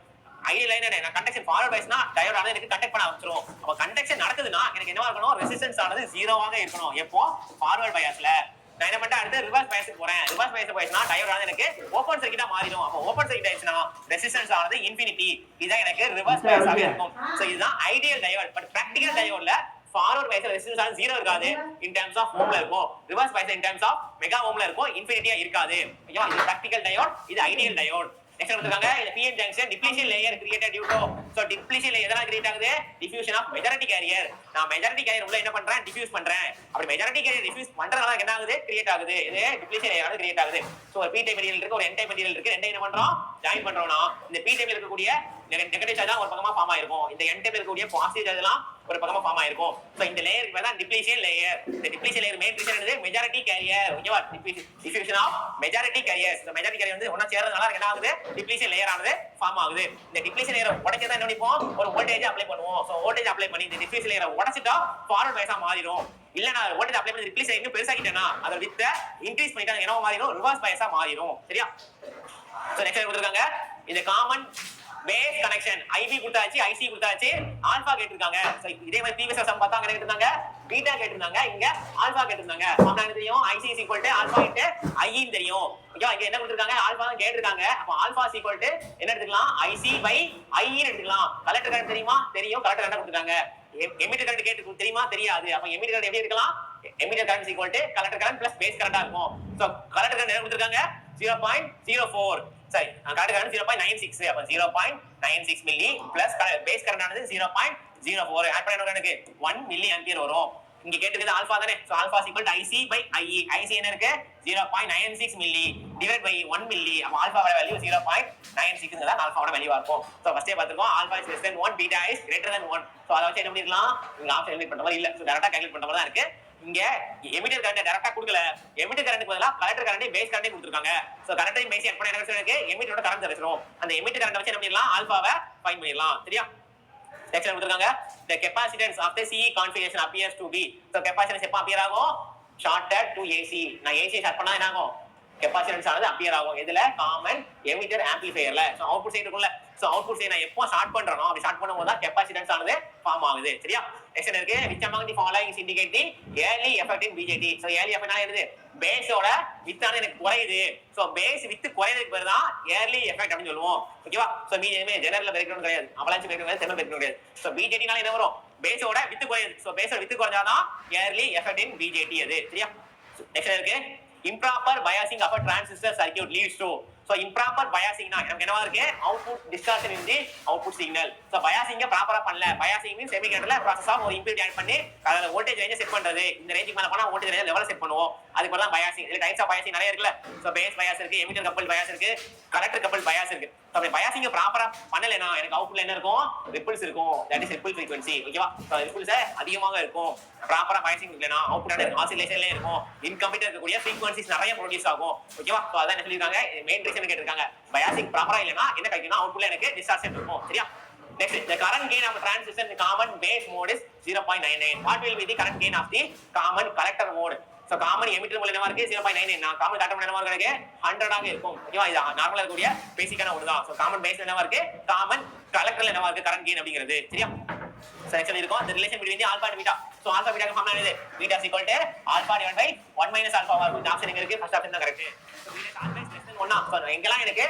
ஐடியல் லைன் என்ன? கண்டக்ஷன் ஃபார்வர்ட் பயாஸ்னா டயோட் ஆனது எனக்கு கண்டக்ட் பண்ண ஆரம்பிச்சிரும். அப்ப கண்டக்ஷன் நடக்குதுன்னா எனக்கு என்னவா இருக்கணும்? ரெசிஸ்டன்ஸ் ஆனது ஜீரோவாக இருக்கணும். எப்போ? ஃபார்வர்ட் பயாஸ்ல. நான் என்ன பண்ணிட்டேன்? அடுத்து ரிவர்ஸ் பயாஸ்க்கு போறேன். ரிவர்ஸ் பயாஸ் போயிடுச்சுனா டயோட் ஆனது எனக்கு ஓபன் சர்க்யூட்டா மாறிடும். அப்ப ஓபன் சர்க்யூட் ஆயிடுச்சுனா ரெசிஸ்டன்ஸ் ஆனது இன்ஃபினிட்டி. இதான் எனக்கு ரிவர்ஸ் பயாஸாக இருக்கும். சோ இதுதான் ஐடியல் டயோட். பட் பிராக்டிகல் டயோட்ல ஃபார்வர்ட் பயாஸ்ல ரெசிஸ்டன்ஸ் ஆனது ஜீரோ இருக்காது. இன் டர்ம்ஸ் ஆஃப் ஓம்ல இருக்கும். ரிவர்ஸ் பயாஸ்ல இன் டர்ம்ஸ் ஆஃப் மெகா ஓம்ல இருக்கும். இன்ஃபினிட்டியா இருக்காது. ஓகேவா? இது பிராக்டிகல் டயோட், இது ஐடியல் டயோட். நெக்ஸ்ட் கொடுத்திருக்காங்க இந்த PN junction depletion layer created due to. So depletion layer எதனால கிரியேட் ஆகுது? Diffusion of majority carrier. நான் மெஜாரிட்டி கேரியர் உள்ள என்ன பண்றேன்? டிஃப்யூஸ் பண்றேன். அப்படி மெஜாரிட்டி கேரியர் டிஃப்யூஸ் பண்றதால என்ன ஆகுது? கிரியேட் ஆகுது. இது டிப்ளீஷன் லேயர் கிரியேட் ஆகுது. சோ ஒரு P டைப் மெட்டீரியல் இருக்கு, ஒரு N டைப் மெட்டீரியல் இருக்கு. ரெண்டையும் என்ன பண்றோம்? ஜாயின் பண்றோம்னா இந்த P டைப்ல இருக்கக்கூடிய நெகட்டிவ் சார்ஜ் ஒரு பக்கமா ஃபார்ம் ஆயிருக்கும். இந்த N டைப்ல இருக்கக்கூடிய பாசிட்டிவ் சார்ஜ் எல்லாம் ஒரு பக்கமா ஃபார்ம் ஆயிருக்கும். சோ இந்த லேயருக்கு பேர் தான் டிப்ளீஷன் லேயர். இந்த டிப்ளீஷன் லேயர் மெயின் ரீசன் என்னது? Majority carrier. ஓகேவா? Diffusion of majority carriers. இந்த மெஜாரிட்டி கேரியர் வந்து ஒண்ணா சேர்றதுனால என்ன ஆகுது? டிப்ளீஷன் லேயர் ஆனது ஃபார்ம் ஆகுது. இந்த டிப்ளீஷன் லேயரை உடைச்சதா என்ன பண்ணிப்போம்? ஒரு வோல்டேஜ் அப்ளை பண்ணுவோம். சோ வோல்டேஜ் அப்ளை பண்ணி இந்த டிஃப்யூஷன் லேயரை உடைச்சிட்டா ஃபார்வர்ட் பயாஸா மாறிடும். இல்ல நான் வோல்டேஜ் அப்ளை பண்ணி ரிப்ளீஸ் இன்னும் பெருசாக்கிட்டேனா அத வித் இன்கிரீஸ் பண்ணிட்டா என்ன மாறிடும்? ரிவர்ஸ் பயாஸா மாறிடும். சரியா? சோ நெக்ஸ்ட் கொடுத்திருக்காங்க இந்த காமன் பேஸ் கனெக்ஷன். ஐபி கொடுத்தாச்சு, ஐசி கொடுத்தாச்சு, ஆல்பா கேட்டிருக்காங்க. சோ இதே மாதிரி ப்ரீவியஸ் சம் பார்த்தா என்ன கேட்டிருந்தாங்க? பீட்டா கேட்டிருந்தாங்க, இங்க ஆல்பா கேட்டிருந்தாங்க. ஃபார்முலா என்ன தெரியும்? IC ஆல்பா இன்டு I ன்னு தெரியும். ஓகேவா? இங்க என்ன கொடுத்திருக்காங்க? ஆல்பா தான் கேட்டிருக்காங்க. அப்ப ஆல்பா என்ன எடுத்துக்கலாம்? IC பை I ன்னு எடுத்துக்கலாம். கலெக்டர் கரண்ட் தெரியுமா? தெரியும். கலெக்டர் கரண்ட் கொடுத்திருக்காங்க. எமிட்டர் கரண்ட் கேட்டு தெரியுமா தெரியாது. அப்ப எமிட்டர் கரண்ட் எப்படி இருக்கலாம்? Emitter current equal to collector current plus base கரண்டா இருக்கும். சோ கலெக்டர் கரண்ட் என்ன கொடுத்திருக்காங்க? 0.04. சரி, கலெக்டர் கரண்ட் 0.96. அப்ப 0.96 மில்லி பிளஸ் பேஸ் கரண்ட் ஆனது 0.04. ஆட் பண்ண எனக்கு 1 மில்லி ஆம்பியர் வரும். இங்க கேட்டுக்கிறது ஆல்பா தானே. So alpha equal to IC by IE. IC என்ன இருக்கு? 0.96 மில்லி டிவைட் பை 1 மில்லி. அப்ப ஆல்பாவோட வேல்யூ 0.96ங்கறத ஆல்பாவோட வேல்யூவா இருக்கும். சோ ஃபர்ஸ்டே பாத்துக்கோ alpha is less than 1, beta is greater than 1. So அத வச்சு என்ன பண்ணிரலாம்? இங்க ஆப்ஷன் எலிமினேட் பண்ற மாதிரி இல்ல. சோ டைரக்டா கால்குலேட் பண்ற மாதிரி தான் இருக்கு. இங்க எமிட்டர் கரண்ட் டைரக்டா கொடுக்கல. எமிட்டர் கரண்ட்க்கு பதிலா கலெக்டர் கரண்ட் பேஸ் கரண்ட் கொடுத்திருக்காங்க. சோ கரண்டையும் பேஸ் ஆட் பண்ண என்ன கிடைச்சிருக்கு? எமிட்டரோட கரண்ட் கிடைச்சிரும். அந்த எமிட்டர் கரண்ட் வச்சு என்ன பண்ணிரலாம்? ஆல்பாவை ஃபைண்ட் பண்ணிரலாம். சரியா? செக்ஷன் கொடுத்திருக்காங்க. The capacitance of the CE configuration appears to be. So capacitance எப்ப appear ஆகும்? shorted to AC. நான் AC ஷார்ட் பண்ணா என்ன ஆகும்? capacitance ஆனது appear ஆகும். எதுல? common emitter amplifierல. So output side இருக்கும்ல. So output side நான் எப்போ ஷார்ட் பண்றேனோ அப்படி ஷார்ட் பண்ணும்போது தான் capacitance ஆனது ஃபார்ம் ஆகுது. சரியா? செக்ஷன் இருக்கு. which among the following is indicating early effect in BJT. So early effect என்னது? பேஸோட வித்தானது எனக்கு குறையுது. சோ பேஸ் வித் குறையதுக்கு பேர் தான் early effect அப்படி சொல்லுவோம். ஓகேவா? சோ மீதியுமே ஜெனரல்ல பிரேக்டவுன் கிடையாது. அவலாஞ்சி பிரேக்டவுன் கிடையாது, தெர்மல் பிரேக்டவுன் கிடையாது. சோ BJT-னால என்ன வரும்? பேஸோட வித் குறையுது. சோ பேஸோட வித் குறைஞ்சாதான் early effect in BJT அது. சரியா? நெக்ஸ்ட் இருக்கு improper biasing of a transistor circuit leads to. So improper biasing னா நமக்கு என்னவா இருக்கு? output distortion in the output signal. So biasing ப்ராப்பரா பண்ணல. biasing means semiconductorல process of ஒரு input add பண்ணி அதோட வோல்டேஜ் ரேஞ்ச் செட் பண்றது. இந்த ரேஞ்சுக்கு மேல போனா வோல்டேஜ் ரேஞ்ச் லெவல் செட் பண்ணுவோம். அதுக்கு பேர் தான் biasing. இதுல டைப்ஸ் ஆஃப் biasing நிறைய இருக்குல. So base bias இருக்கு, emitter coupled bias இருக்கு, collector coupled bias இருக்கு. So அப்படி biasing ப்ராப்பரா பண்ணலனா எனக்கு அவுட்புட்ல என்ன இருக்கும்? ripples இருக்கும். that is ripple frequency. ஓகேவா? So ripples அதிகமாக இருக்கும். ப்ராப்பரா biasing இல்லனா அவுட்புட் ஆனது ஆசிலேஷன்ல இருக்கும். இன்கம்ப்ளீட்டா இருக்கக்கூடிய frequencies நிறைய ப்ரொடியூஸ் ஆகும். ஓகேவா? So அதான் என்ன சொல்லிருக்காங்க? மெயின் ரீசன் கேட்டிருக்காங்க. biasing ப்ராப்பரா இல்லனா என்ன கிடைக்கும்னா அவுட்புட்ல எனக்கு டிஸ்டார்ஷன் இருக்கும். சரியா? Next, the current gain of a transistor in the common base mode is 0.99. What will be the current gain of the common collector mode? So common emitter mode என்னவா இருக்கு? 0.99. நான் common collector mode என்னவா இருக்கு? 100 ஆக இருக்கும். ஓகேவா? இது நார்மலா இருக்கக்கூடிய பேசிக்கான ஒன்று தான். So common base என்னவா இருக்கு? common collectorல என்னவா இருக்கு? current gain அப்படிங்கிறது. சரியா? செக்ஷன் இருக்கும். the relation between the alpha and beta. So alpha beta க்கு ஃபார்முலா என்னது? beta is equal to alpha divided by 1 minus alpha வா இருக்கும். இந்த ஆப்ஷன் எங்க இருக்கு? ஃபர்ஸ்ட் ஆப்ஷன் தான் correct. So beta is always less than 1. So எங்கலாம் எனக்கு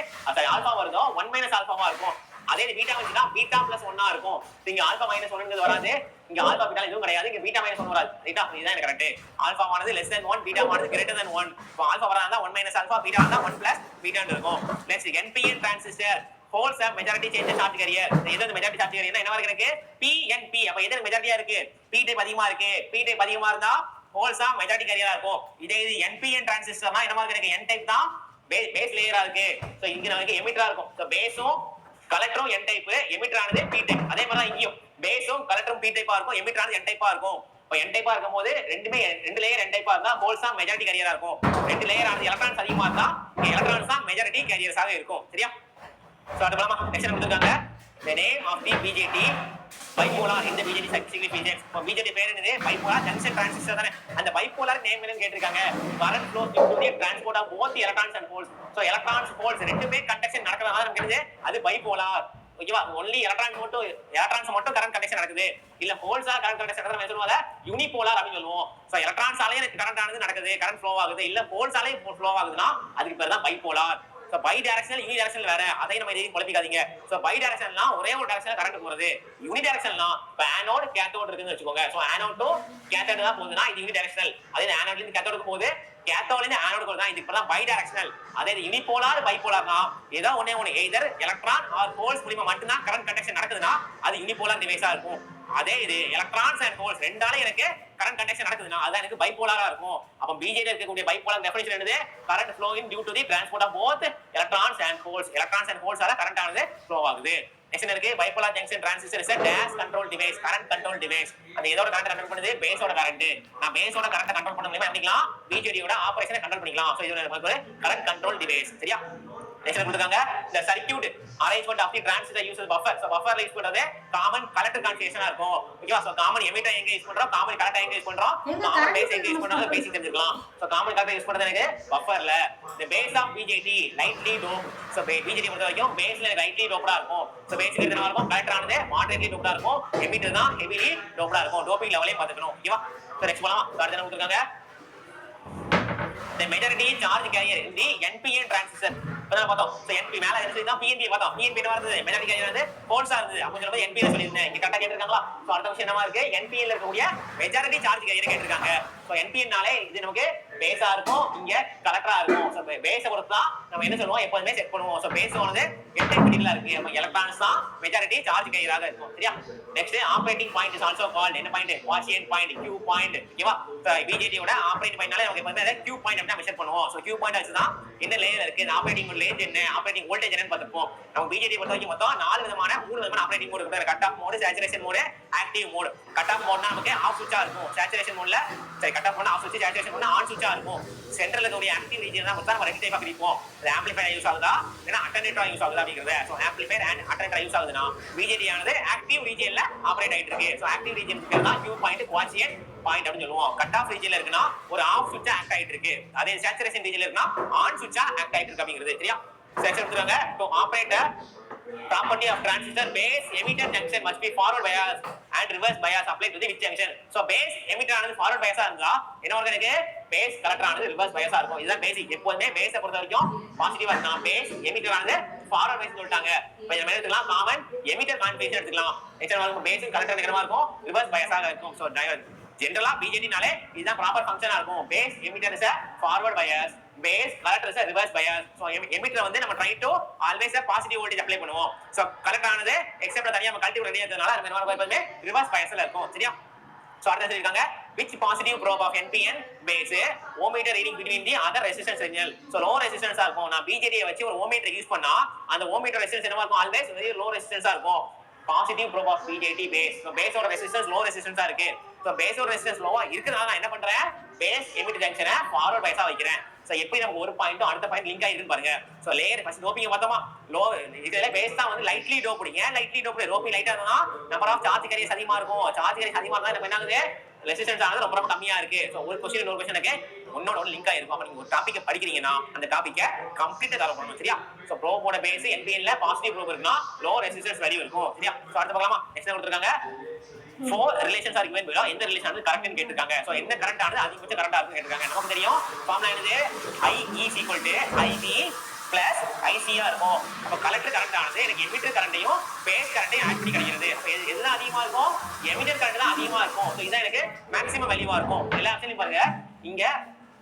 alpha வருதோ 1 minus alpha வா இருக்கும். அதே பீட்டா வந்துனா பீட்டா பிளஸ் 1 இருக்கும். இங்க ஆல்பா மைனஸ் 1ங்கிறது வராது. இங்க ஆல்பா பீட்டா எதுவும் கிடையாது. இங்க பீட்டா மைனஸ் 1 வராது. ரைட்டா? இதுதான் எனக்கு கரெக்ட். ஆல்பா ஆனது லெஸ் தென் 1, பீட்டா ஆனது கிரேட்டர் தென் 1. இப்போ ஆல்பா வரதா 1 மைனஸ் ஆல்பா, பீட்டா வந்தா 1 பிளஸ் பீட்டான்னு இருக்கும். Next NPN transistor holds a majority change in charge carrier. இது வந்து மெஜாரிட்டி சார்ஜ் கேரியர்னா என்னவா இருக்கு எனக்கு? PNP. அப்ப எது மெஜாரிட்டியா இருக்கு? P டைப் அதிகமா இருக்கு. P டைப் அதிகமா இருந்தா holds a majority carrier இருக்கும். இதே இது NPN டிரான்சிஸ்டர்னா என்னவா இருக்கு எனக்கு? N டைப் தான் பேஸ் லேயரா இருக்கு. சோ இங்க நமக்கு எமிட்டரா இருக்கும். சோ பேஸும் கலெக்டரும் N டைப், எமிட்டர் ஆனது P டைப். அதே மாதிரி தான் இங்கேயும் பேஸும் கலெக்டரும் P டைப்பா இருக்கும், எமிட்டர் ஆனது N டைப்பா இருக்கும். இப்போ N டைப்பா இருக்கும்போது ரெண்டுமே ரெண்டு லேயர் N டைப்பா இருந்தா ஹோல்ஸ் தான் மெஜாரிட்டி கேரியரா இருக்கும். ரெண்டு லேயர் ஆனது எலக்ட்ரான்ஸ் அதிகமா இருந்தா எலக்ட்ரான்ஸ் தான் மெஜாரிட்டி கேரியர்ஸாக இருக்கும். சரியா? சோ அது போலாமா? நெக்ஸ்ட் கொடுத்திருக்காங்க the name of the BJT bipolar in the BJT significance. இப்போ BJT பேர் என்னது? bipolar junction transistor தானே. அந்த bipolar நேம் என்னன்னு கேட்டிருக்காங்க. current flows through the transport of both the electrons and holes. so electrons holes ரெண்டுமே conduction நடக்கிறதால நமக்கு என்னது? அது bipolar. ஓகேவா? only electrons மட்டும் current conduction நடக்குது. இல்ல holes ஆ current conduction நடக்குது நம்ம சொல்லுவோம்ல யூனிபோலார் அப்படி சொல்லுவோம். சோ electrons ஆலயே எனக்கு current ஆனது நடக்குது, current flow ஆகுது. இல்ல holes ஆலயே flow ஆகுதுனா அதுக்கு பேர் தான் bipolar. So bidirectional unidirectional வேற. அதை நம்ம எதையும் குழப்பிக்காதீங்க. சோ பை டைரக்ஷனல்னா ஒரே ஒரு டைரக்ஷன்ல கரண்ட் போறது. யூனி டைரக்ஷனல்னா இப்ப ஆனோட் கேத்தோட் இருக்குன்னு வெச்சுக்கோங்க. சோ ஆனோட் டு கேத்தோட் தான் போகுதுனா இது யூனி டைரக்ஷனல். அதே ஆனோட்ல இருந்து கேத்தோடுக்கு போகுது, கேத்தோட்ல இருந்து ஆனோடுக்கு போகுது. இதுக்கு பேர் தான் பை டைரக்ஷனல். அதே யூனிபோலார் பைபோலார்னா ஏதோ ஒண்ணே ஒண்ணு எய்தர் எலக்ட்ரான் ஆர் ஹோல்ஸ் மூலமா மட்டும் தான் கரண்ட் கண்டக்ஷன் நடக்குதுனா அது யூனிபோலார் டிவைஸா இருக்கும். அதே இது எலக்ட்ரான்ஸ் அண்ட் ஹோல்ஸ் ரெண்டால எனக்கு கரண்ட் கண்டக்ஷன் நடக்குதுனா அது எனக்கு பைபோலாரா இருக்கும். அப்ப BJT இருக்கக்கூடிய பைபோலார் டெஃபினிஷன் என்னது? current flowing due to the transport of both electrons and holes. electrons and holes ஆல கரண்ட் ஆனது flow ஆகுது. நெக்ஸ்ட் இருக்கு bipolar junction transistor is a dash control device, current control device. அது ஏதோட current control பண்ணுது? பேஸோட current. நான் பேஸோட current control பண்ண முடியுமா? அப்படிக்கலாம் BJT யோட ஆபரேஷனை கண்ட்ரோல் பண்ணிக்கலாம். சோ இது ஒரு கரண்ட் கண்ட்ரோல் டிவைஸ். சரியா? நெக்ஸ்ட் கொடுத்திருக்காங்க the circuit arrangement of the transistor uses buffer. so buffer use பண்றது common collector configuration-ஆ இருக்கும். ஓகேவா? சோ common emitter எங்க யூஸ் பண்றோம், common collector எங்க யூஸ் பண்றோம், common base எங்க யூஸ் பண்றோம் பேசிக் தெரிஞ்சுக்கலாம். சோ common collector யூஸ் பண்றது எனக்கு bufferல. the base of BJT lightly doped. so BJT பொறுத்த வரைக்கும் பேஸ்ல lightly doped-ஆ இருக்கும். so பேசிக் என்னவா இருக்கும்? collector ஆனது moderately doped-ஆ இருக்கும், emitter தான் heavily doped-ஆ இருக்கும். டோப்பிங் லெவலையும் பாத்துக்கணும். ஓகேவா? சோ நெக்ஸ்ட் போலாம். அடுத்து என்ன கொடுத்திருக்காங்க? The the majority charge carrier in the NPN transistor. அதான் பார்த்தோம். சோ NP மேல இருந்து தான் PNP பார்த்தோம். PNP என்ன வருது? மெஜாரிட்டி கேரியர் வந்து போல்ஸா இருந்தது. அப்ப சொல்லும்போது NP ல சொல்லிருந்தேன். இங்க கரெக்ட்டா கேட்டிருக்காங்களா? சோ அடுத்த விஷயம் என்னவா இருக்கு? NPN ல இருக்கக்கூடிய மெஜாரிட்டி சார்ஜ் கேரியர் கேட்டிருக்காங்க. சோ NPN நாலே இது நமக்கு பேஸா இருக்கும், இங்க கலெக்டரா இருக்கும். சோ பேஸை பொறுத்து தான் நம்ம என்ன சொல்லுவோம்? எப்பவுமே செட் பண்ணுவோம். சோ பேஸ் வந்து எலக்ட்ரிக்கலா இருக்கு. நம்ம எலக்ட்ரான்ஸ் தான் மெஜாரிட்டி சார்ஜ் கேரியராக இருக்கும். சரியா? Next operating point is also called என்ன point? Quiescent point, Q point. ஓகேவா? BJT ஓட ஆபரேட்டிங் பாயிண்ட்னால நமக்கு எப்பவுமே அதை Q பாயிண்ட் அப்படி மெஷர் பண்ணுவோம். சோ Q பாயிண்ட் வச்சு தான் என்ன லேயர் இருக்கு, இந்த ஆபரேட்டிங் லேயர் என்ன, ஆபரேட்டிங் வோல்டேஜ் என்னன்னு பார்த்துப்போம். நம்ம BJT பொறுத்த வரைக்கும் மொத்தம் 4 விதமான ஆபரேட்டிங் மோட் இருக்கு. Cut off mode, saturation mode, active mode. Cut off மோட்னா நமக்கு ஆஃப் சுவிட்சா இருக்கும். சேச்சுரேஷன் மோட்ல கட் ஆஃப் மோட்னா ஆஃப் சுவிட்ச், சேச்சுரேஷன் மோட்னா ஆன் சுவிட்சா இருக்கும். சென்ட்ரல்ல இருக்கக்கூடிய ஆக்டிவ் ரீஜன் தான் மொத்தம் நம்ம ரெண்டு டைப்பா பிரிப்போம். அது ஆம்பிளிஃபையர் யூஸ் ஆகுதா இல்லனா அட்டென்யூட்டரா யூஸ் ஆகுதா அப்படிங்கறது. சோ ஆம்பிளிஃபையர் அண்ட் அட்டென்யூட்டரா யூஸ் ஆகுதுனா BJT ஆனது ஆக்டிவ் ரீஜன்ல ஆபரேட் ஆயிட்டு இருக்கு. சோ ஆக்டிவ் ரீஜன் இருக்குன்னா Q பாயிண்ட், குவாஷியன்ட் பாயிண்ட் அப்படி சொல்லுவோம். கட் ஆஃப் ரீஜன்ல இருக்குன்னா ஒரு ஆஃப் சுவிட்ச் ஆக்ட் ஆயிட்டு இருக்கு. அதே சேச்சுரேஷன் ரீஜன்ல இருக்குன்னா ஆன் சுவிட்சா ஆக்ட் ஆயிட்டு இருக்கு அப்படிங்கிறது. சரியா? செக்ஷன் கொடுத்துறாங்க. To operate property of transistor base emitter junction must be forward bias and reverse bias applied to the which junction. So base emitter ஆனது forward bias ஆ இருந்தா என்ன வரும்? எனக்கு base collector ஆனது reverse bias ஆ இருக்கும். இதுதான் பேசிக். எப்பவுமே பேஸை பொறுத்த வரைக்கும் பாசிட்டிவா இருக்கலாம். பேஸ் எமிட்டர் ஆனது forward bias சொல்லிட்டாங்க. இப்போ நம்ம எடுத்துக்கலாம் காமன் எமிட்டர் கான்ஃபிகரேஷன் எடுத்துக்கலாம். நெக்ஸ்ட் பேஸ் கலெக்டர் என்னமா இருக்கும்? reverse bias ஆக இருக்கும். சோ ஜெனரலா BJT நாலே இதுதான் ப்ராப்பர் ஃபங்க்ஷனா இருக்கும். Base emitter is a forward bias, base collector is a reverse bias. So emitter வந்து நம்ம try to always a positive voltage apply பண்ணுவோம். So collector ஆனது except தனியா நம்ம கழட்டி விட வேண்டியதுனால நம்ம என்ன பண்ணுவோம்? reverse biasல இருக்கும். சரியா? So அடுத்து சொல்லிருக்காங்க which positive probe of NPN base ohmmeter reading between the other resistance signal. So low resistance ஆ இருக்கும். நான் BJT வச்சு ஒரு ohmmeter யூஸ் பண்ணா அந்த ohmmeter resistance என்னவா இருக்கும்? always very low resistance ஆ இருக்கும். Positive probe of BJT base. So பேஸோட ரெசிஸ்டன்ஸ் லோ ரெசிஸ்டன்ஸா இருக்கு. சோ பேஸோட ரெசிஸ்டன்ஸ் லோவா இருக்குனால நான் என்ன பண்றேன்? பேஸ் எமிட்டர் ஜங்ஷனை ஃபார்வர்ட் பைஸா வைக்கிறேன். சோ எப்படி நமக்கு ஒரு பாயிண்ட் அடுத்த பாயிண்ட் லிங்க் ஆயிருக்குன்னு பாருங்க. சோ லேயர் ஃபர்ஸ்ட் டோப்பிங் பார்த்தோமா? இதுல பேஸ் தான் வந்து லைட்லி டோப்டிங்க. லைட்லி டோப்டு டோப்பிங் லைட்டா இருந்தா நம்பர் ஆஃப் சார்ஜ் கேரியர்ஸ் அதிகமா இருக்கும். சார்ஜ் கேரியர்ஸ் அதிகமா இருந்தா நம்ம என்ன ஆகுது? ரெசிஸ்டன்ஸ் ஆனது ரொம்ப கம்மியா இருக்கு. சோ ஒரு क्वेश्चन இன்னொரு क्वेश्चनக்கு ஒன்னோட ஒன்னு லிங்க் ஆயிருக்கும். அப்ப நீங்க ஒரு டாபிக்க படிக்கிறீங்கன்னா அந்த டாபிக்க கம்ப்ளீட்டா கவர் பண்ணணும். சரியா? சோ ப்ரோபோட பேஸ் NPN ல பாசிட்டிவ் ப்ரோப் இருக்குனா லோ ரெசிஸ்டன்ஸ் வேல்யூ இருக்கும். சரியா? சோ அடுத்து பார்க்கலாமா? நெக்ஸ்ட் கொடுத்திருக்காங்க 4 ரிலேஷன்ஸ் ஆர் given below. எந்த ரிலேஷன் ஆனது கரெக்ட்னு கேட்டிருக்காங்க. சோ என்ன கரண்ட் ஆனது அதிகபட்ச கரண்டா இருக்குன்னு கேட்டிருக்காங்க. நமக்கு தெரியும் ஃபார்முலா என்னது? I is equal to IB plus IC ஆ இருக்கும். அப்ப கலெக்டர் கரண்ட் ஆனது எனக்கு எமிட்டர் கரண்டையும் பேஸ் கரண்டையும் ஆட் பண்ணி கிடைக்கிறது. எதுதான் அதிகமா இருக்கும்? எமிட்டர் கரண்ட் தான் அதிகமா இருக்கும். சோ இதான் எனக்கு மேக்ஸிமம் வேல்யூவா இருக்கும். எல்லா ஆப்ஷன்லயும் பாருங்க இங்க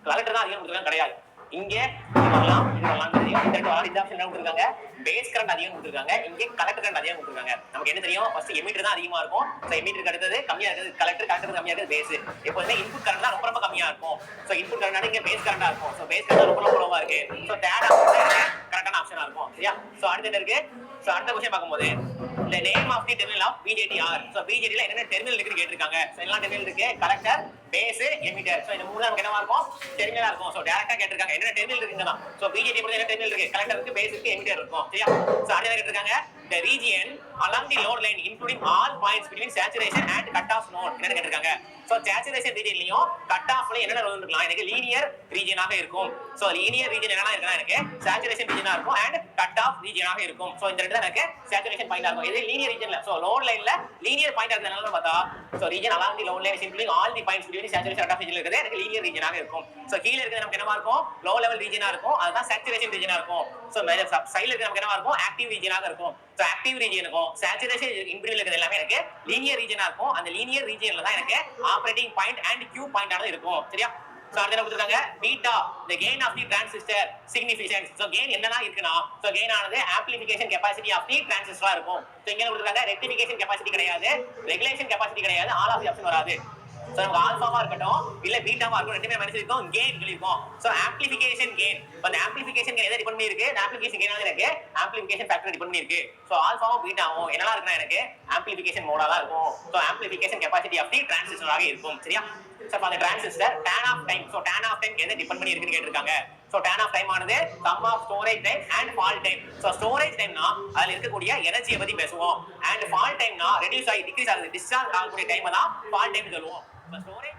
கலெக்டர் தான் அதிகம் கொடுத்திருக்காங்க கிடையாது. இங்க வரலாம் இது வரலாம் தெரியும். இந்த ஆப்ஷன் என்ன கொடுத்திருக்காங்க? பேஸ் கரண்ட் அதிகம் கொடுத்திருக்காங்க. இங்க கலெக்டர் கரண்ட் அதிகம் கொடுத்திருக்காங்க. நமக்கு என்ன தெரியும்? ஃபர்ஸ்ட் எமிட்டர் தான் அதிகமா இருக்கும். சோ எமிட்டருக்கு அடுத்தது கம்மியா இருக்குது கலெக்டர் கம்மியா இருக்குது பேஸ். எப்பவுமே இன்புட் கரண்ட் தான் ரொம்ப கம்மியா இருக்கும். சோ இன்புட் கரண்ட் இங்க பேஸ் கரண்டா இருக்கும். சோ பேஸ் கரண்ட் ரொம்ப லோவா இருக்கு. சோ தேர்ட் ஆப்ஷன் கரெக்டான ஆப்ஷனா இருக்கும். சரியா? சோ அடுத்து என்ன இருக்கு? சோ அடுத்த क्वेश्चन பாக்கும்போது the name of the terminal of BJT are. So BJT ல என்னென்ன டெர்மினல் இருக்குன்னு கேட்டிருக்காங்க. சோ எல்லா டெர்மினல் இருக்கு. Collector, base, emitter. சோ இந்த மூணு நமக்கு என்னவா இருக்கும்? டெர்மினலா இருக்கும். சோ டைரக்டா கேட்டிருக்காங்க என்னென்ன டெர்மினல் இருக்குன்னா. சோ BJT பொறுத்த என்ன டெர்மினல் இருக்கு? கலெக்டர் இருக்கு, பேஸ் இருக்கு, எமிட்டர் இருக்கும். சரியா? சோ அடுத்து கேட்டிருக்காங்க the region along the load line including all points between saturation and cut off node. என்ன கேட்டிருக்காங்க? சோ சேச்சுரேஷன் ரீஜன்லயும் கட் ஆஃப்ல என்னென்ன ரோல் இருக்கலாம்? எனக்கு லீனியர் ரீஜனாக இருக்கும். சோ லீனியர் ரீஜன் என்னன்னா இருக்குன்னா எனக்கு சேச்சுரேஷன் ரீஜனா இருக்கும் அண்ட் கட் ஆஃப் ரீஜனாக இருக்கும். சோ இந்த ரெண்டு தான் எனக்கு சேச்சுரேஷன் பாயிண்டா இருக்கும். இது லீனியர் ரீஜன்ல சோ லோட் லைன்ல லீனியர் பாயிண்டா இருக்கறதுனால பார்த்தா so region along the load line simply all the points between saturation and cut off region இருக்குது எனக்கு லீனியர் ரீஜனாக இருக்கும். சோ கீழ இருக்குது நமக்கு என்னவா இருக்கும்? லோ லெவல் ரீஜனா இருக்கும். அதுதான் சேச்சுரேஷன் ரீஜனா இருக்கும். சோ மேல சைடுல இருக்குது நமக்கு என்னவா இருக்கும்? ஆக்டிவ் ரீஜனாக இருக்கும். சோ ஆக்டிவ் ரீஜனுக்கும் சேச்சுரேஷன் இன்பிட்வீன் இருக்குது எல்லாமே எனக்கு லீனியர் ரீஜனா இருக்கும். அந்த லீனியர் ரீஜன்ல தான் எனக்கு operating point and Q point ஆனது இருக்கும். சரியா? சோ அடுத்து என்ன கொடுத்திருக்காங்க? Beta the gain of the transistor significance. So gain என்னன்னா இருக்குனா சோ gain ஆனது amplification capacity of the transistor இருக்கும். சோ இங்க என்ன கொடுத்திருக்காங்க? rectification capacity கிடையாது, regulation capacity கிடையாது, all of the option வராது. சோ நமக்கு ஆல்பாவா இருக்கட்டும் இல்ல பீட்டாவா இருக்கட்டும் ரெண்டுமே மனசிருக்கோம் gain சொல்லிருக்கோம். So amplification gain. அந்த amplification gain எதை டிபெண்ட் பண்ணி இருக்கு? amplification gain ஆனது எனக்கு amplification factor டிபெண்ட் பண்ணி இருக்கு. சோ ஆல்பாவும் பீட்டாவும் என்னலாம் இருக்குனா எனக்கு amplification மோடா தான் இருக்கும். So amplification capacity of the transistor ஆக இருக்கும். சரியா? சோ அந்த transistor tan of time. So tan of time எதை டிபெண்ட் பண்ணி இருக்குன்னு கேட்டிருக்காங்க. சோ tan of time ஆனது sum of storage time and fall time. So storage timeனா அதுல இருக்கக்கூடிய எனர்ஜியை பத்தி பேசுவோம். and fall timeனா ரெடியூஸ் ஆகி டிக்ரீஸ் ஆகுது டிஸ்சார்ஜ் ஆகக்கூடிய டைம் தான் fall time சொல்லுவோம். ஸ்டோரேஜ்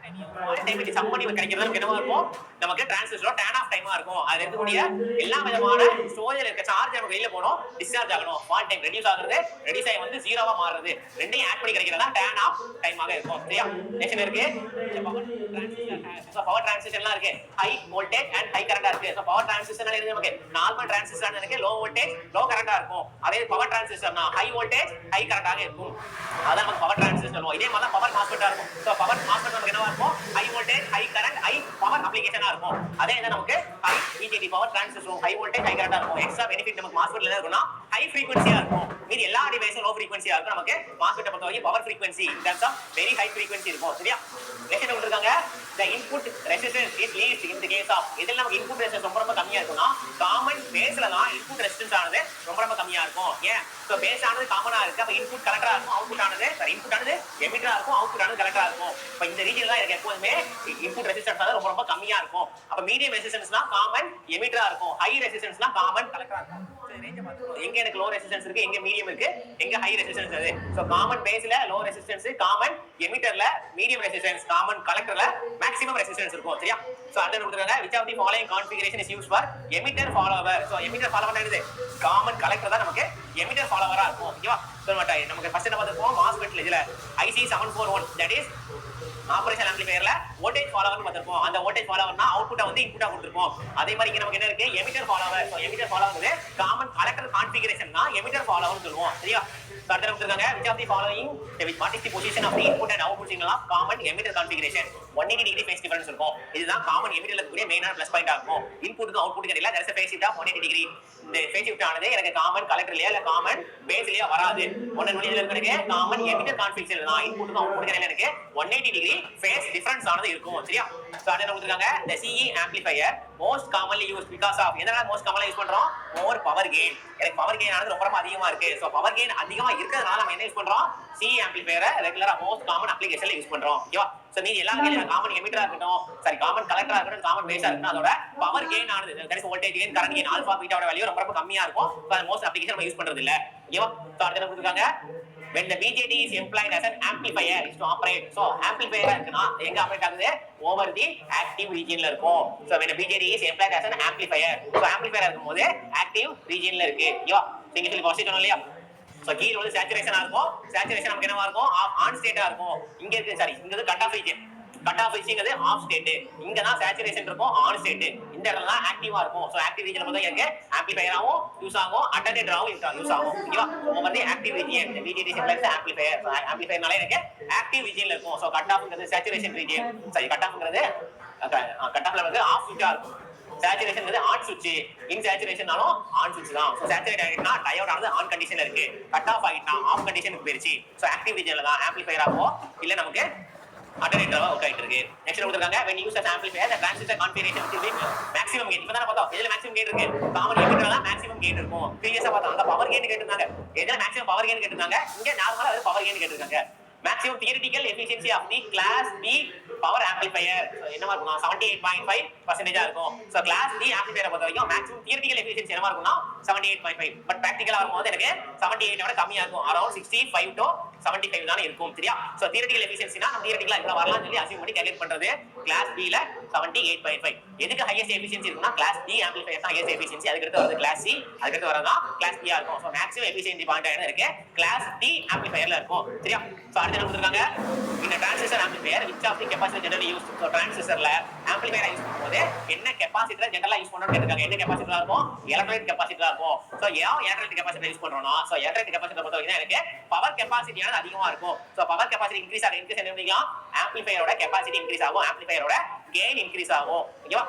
டைம் வச்சு சம் பண்ணி கிடைக்கிறது நமக்கு என்னவா இருக்கும், நமக்கு டிரான்சிஸ்டரோட டர்ன் ஆஃப் டைமா இருக்கும். அது இருக்கக்கூடிய எல்லா விதமான ஸ்டோரேஜ்ல இருக்க சார்ஜ் நமக்கு வெளியில போகணும், டிஸ்சார்ஜ் ஆகணும். ஃபால் டைம் ரெடியூஸ் ஆகுறது, ரெடியூஸ் ஆகி வந்து ஜீரோவா மாறுறது, ரெண்டையும் ஆட் பண்ணி கிடைக்கிறதா டர்ன் ஆஃப் டைமாக இருக்கும். சரியா? நெக்ஸ்ட் இருக்கு பவர் டிரான்சிஸ்டர்லாம் இருக்கு. ஹை வோல்டேஜ் அண்ட் ஹை கரண்டா இருக்கு. சோ பவர் டிரான்சிஸ்டர்னா என்ன, நமக்கு நார்மல் டிரான்சிஸ்டர் இருக்கு, லோ வோல்டேஜ் லோ கரண்டா இருக்கும். அதே பவர் டிரான்சிஸ்டர்னா ஹை வோல்டேஜ் ஹை கரண்டாக இருக்கும். அதான் நமக்கு பவர் டிரான்சிஸ்டர் சொல்லுவோம். இதே மாதிரி பவர் மாஸ்ஃபெட்டா இருக்கும். சோ பவர் மாஸ்ஃபெட் நமக்கு என்னவா இருக்கும், high voltage high current high power அப்ளிகேஷனா இருக்கும். அதே என்ன நமக்கு high BJT power transistor high voltage high கரண்டா இருக்கும். எக்ஸ்ட்ரா பெனிஃபிட் நமக்கு மாஸ்ஃபெட்ல என்ன இருக்கும்னா ஹை ஃப்ரீக்வென்சியா இருக்கும். மீதி எல்லா டிவைஸும் லோ ஃப்ரீக்வென்சியா இருக்கும். நமக்கு மாஸ்ஃபெட்டை பொறுத்தவரைக்கும் power frequency in terms of very high frequency இருக்கும். சரியா? நெக்ஸ்ட் என்ன கொடுத்திருக்காங்க, the input resistance is least in the case of, இதெல்லாம் நமக்கு input resistance ரொம்ப கம்மியா இருக்கும்னா காமன் பேஸ்ல தான் input resistance ஆனது ரொம்ப கம்மியா இருக்கும். ஏன்? சோ பேஸ் ஆனது காமனா இருக்கு, அப்ப இன்புட் கலெக்டரா இருக்கும், அவுட்புட் ஆனது இன்புட் ஆனது எமிட்டரா இருக்கும், அவுட்புட் ஆனது கலெக்டரா இருக்கும். இப்ப இந்த ரீஜன்ல தான் எனக்கு எப்பவுமே இன்புட் ரெசிஸ்டன்ஸ் ஆனது ரொம்ப கம்மியா இருக்கும். அப்ப மீடியம் ரெசிஸ்டன்ஸ்னா காமன் எமிட்டரா இருக்கும், ஹை ரெசிஸ்டன்ஸ்னா காமன் கலெக்டரா இருக்கும். எங்க எனக்கு லோ ரெசிஸ்டன்ஸ் இருக்கு, எங்க மீடியம் இருக்கு, எங்க ஹை ரெசிஸ்டன்ஸ் இருக்கு. சோ காமன் பேஸ்ல லோ ரெசிஸ்டன்ஸ், காமன் எமிட்டர்ல மீடியம் ரெசிஸ்டன்ஸ், காமன் கலெக்டர்ல மேக்ஸிமம் ரெசிஸ்டன்ஸ் இருக்கும். சரியா? சோ அடுத்து கொடுத்திருக்காங்க which of the following configuration is used for emitter follower. So emitter follower என்னது, காமன் கலெக்டர் தான் நமக்கு emitter follower-ஆ இருக்கும். ஓகேவா? சோ நமக்கு ஃபர்ஸ்ட் என்ன பார்த்திருப்போம், MOSFET இதுல IC741 that is ஆபரேஷன் ஆம்பிளிஃபையர்ல வோல்டேஜ் ஃபாலோவர்னு பார்த்திருப்போம். அந்த வோல்டேஜ் ஃபாலோவர்னா அவுட்புட்டை வந்து இன்புட்டா கொடுத்திருப்போம். அதே மாதிரி இங்க நமக்கு என்ன இருக்கு, emitter follower. So emitter follower common collector configuration தான் எமிட்டர் ஃபாலோவர்னு சொல்லுவோம். சரியா? அடுத்து கொடுத்திருக்காங்க which of the following, what is the position of the input and output signal of common emitter configuration. 180 degree phase difference இருக்கும். இதுதான் காமன் எமிட்டர்ல இருக்கக்கூடிய மெயினான plus பாயிண்டா இருக்கும். இன்புட்டுக்கு அவுட்புட்டுக்கு இடையில there is a phase shift of 180 degree. இந்த phase shift ஆனது எனக்கு காமன் கலெக்டர்லயே இல்ல காமன் பேஸ்லயே வராது. ஒண்ணு வெளியில இருக்கிறதுக்கு காமன் எமிட்டர் கான்ஃபிகரேஷன் தான் இன்புட்டுக்கு அவுட்புட்டுக்கு இடையில எனக்கு 180 degree phase difference ஆனது இருக்கும். சரியா? சோ அடுத்து என்ன கொடுத்திருக்காங்க, the CE amplifier most commonly used because of, எதனால most commonly யூஸ் பண்றோம், more power gain. எனக்கு பவர் கெயின் ஆனது ரொம்ப அதிகமா இருக்கு. சோ பவர் கெயின் அதிகமா இருக்கிறதுனால நம்ம என்ன யூஸ் பண்றோம், CE ஆம்பிளிஃபையரை ரெகுலரா மோஸ்ட் காமன் அப்ளிகேஷன்ல யூஸ் பண்றோம். ஓகேவா? சோ நீ எல்லா வகையிலும் காமன் எமிட்டரா இருக்கட்டும், சரி காமன் கலெக்டரா இருக்கட்டும், காமன் பேஸா இருக்கட்டும், அதோட பவர் கெயின் ஆனது that is voltage gain, current gain, alpha பீட்டாவோட வேல்யூ ரொம்ப கம்மியா இருக்கும். சோ அந்த மோஸ்ட் அப்ளிகேஷன் நம்ம யூஸ் பண்றது இல்ல. ஓகேவா? சோ அடுத்து என்ன கொடுத்திருக்காங்க, when the BJT is employed as an amplifier is to operate. So amplifier இருக்குனா எங்க ஆபரேட் ஆகுது, over the active regionல இருக்கும். So when the BJT is employed as an amplifier, so amplifier இருக்கும்போது active regionல இருக்கு. ஓகேவா? நீங்க சொல்லி வாசிக்கணும் இல்லையா? சோ கீழ வந்து சேச்சுரேஷனா இருக்கும், சேச்சுரேஷன் நமக்கு என்னவா இருக்கும், ஆன் ஸ்டேட்டா இருக்கும். இங்க இருக்கு சாரி, இங்க வந்து cut off region, cut off ரீஜிங்கிறது ஆஃப் ஸ்டேட், இங்க தான் சேச்சுரேஷன் இருக்கும், ஆன் ஸ்டேட். இந்த இடத்துல தான் ஆக்டிவா இருக்கும். சோ ஆக்டிவ் ரீஜன் வந்து எங்க ஆம்பிளிஃபையராவும் யூஸ் ஆகும், அட்டென்யூட்டராவும் யூஸ் ஆகும். ஓகேவா? சோ வந்து ஆக்டிவ் ரீஜன், இந்த BJT சிம்பிளைஸ் ஆம்பிளிஃபையர். சோ ஆம்பிளிஃபையர்னால எனக்கு ஆக்டிவ் ரீஜன்ல இருக்கும். சோ கட் ஆஃப்ங்கிறது சேச்சுரேஷன் ரீஜன், சரி கட் ஆஃப்ங்கிறது கட் ஆஃப்ல வந்து ஆஃப் ஸ்விட்சா இருக்கும். சேச்சுரேஷன் வந்து ஆன் ஸ்விட்ச், இன் சேச்சுரேஷன்னாலும் ஆன் ஸ்விட்ச் தான். சோ சேச்சுரேட் ஆயிட்டா டயோட் ஆனது ஆன் கண்டிஷன்ல இருக்கு, கட் ஆஃப் ஆயிட்டா ஆஃப் கண்டிஷனுக்கு போயிருச்சு. சோ ஆக்டிவ் ரீஜன்ல தான் ஆம்பிளிஃபையர் ஆகும், இல்ல நமக்கு அட்டென்யூட்டரா ஒர்க் ஆயிட்டு இருக்கு. நெக்ஸ்ட் கொடுத்திருக்காங்க when used as amplifier the transistor configuration will be maximum gain. இப்பதான் பார்த்தோம் இதுல மேக்ஸிமம் கெயின் இருக்கு, காமன் எமிட்டர்ல தான் மேக்ஸிமம் கெயின் இருக்கும். ப்ரீவியஸா பார்த்தோம் அந்த பவர் கெயின் கேட்டிருந்தாங்க, எதுல மேக்ஸிமம் பவர் கெயின் கேட்டிருந்தாங்க, இங்க நார்மலா அது பவர் கெயின் கேட்டிருக்காங்க. maximum theoretical efficiency of the class B power amplifier என்னமா இருக்கும்னா 78.5% இருக்கும். சோ class B amplifier பொறுத்த வரைக்கும் maximum theoretical efficiency என்னமா இருக்கும்னா 78.5, பட் பிராக்டிகலா வரும்போது எனக்கு 78 விட கம்மியா இருக்கும், அரௌண்ட் 65 to 75 தான் இருக்கும். சரியா? சோ தியரிட்டிக்கல் எஃபிஷியன்சினா நம்ம தியரிட்டிக்கலா இவ்வளவு வரலாம்னு சொல்லி அஸ்யூம் பண்ணி கால்குலேட் பண்றது. கிளாஸ் B ல 78.5. எதுக்கு ஹையஸ்ட் எஃபிஷியன்சி இருக்குன்னா கிளாஸ் B ஆம்பிளிஃபையர் தான் ஹையஸ்ட் எஃபிஷியன்சி, அதுக்கு அடுத்து வருது கிளாஸ் C, அதுக்கு அடுத்து வரதா கிளாஸ் B ஆ இருக்கும். சோ மேக்ஸிமம் எஃபிஷியன்சி பாயிண்ட் என்ன இருக்கு, கிளாஸ் D ஆம்பிளிஃபையர்ல இருக்கும். சரியா? சோ அடுத்து என்ன கொடுத்திருக்காங்க, இந்த transistor amplifier which of the capacitor generally used. So டிரான்சிஸ்டர்ல ஆம்பிளிஃபையர் யூஸ் பண்ணும்போது என்ன கெபாசிட்டர் ஜெனரலா யூஸ் பண்ணணும்னு கேட்டிருக்காங்க. என்ன கெபாசிட்டரா இருக்கும், எலக்ட்ரோலைட் கெபாசிட்டரா இருக்கும். சோ ஏன் எலக்ட்ரோலைட் கெபாசிட்டர் யூஸ் பண்றோம்னா, சோ எலக்ட்ரோலைட் கெபாசிட்டர் பொறுத்த வரைக்கும் எனக்கு பவர் கெபாசிட்டியானது அதிகமா இருக்கும். சோ பவர் கெபாசிட்டி இன்கிரீஸ் ஆக இன்கிரீஸ் என்ன பண்ணிக்கலாம், ஆம்பிளிஃபையரோட கெபாசிட்டி இன்கிரீஸ் ஆகும், ஆம்பிளிஃபையரோட கெயின் இன்கிரீஸ் ஆகும். ஓகேவா?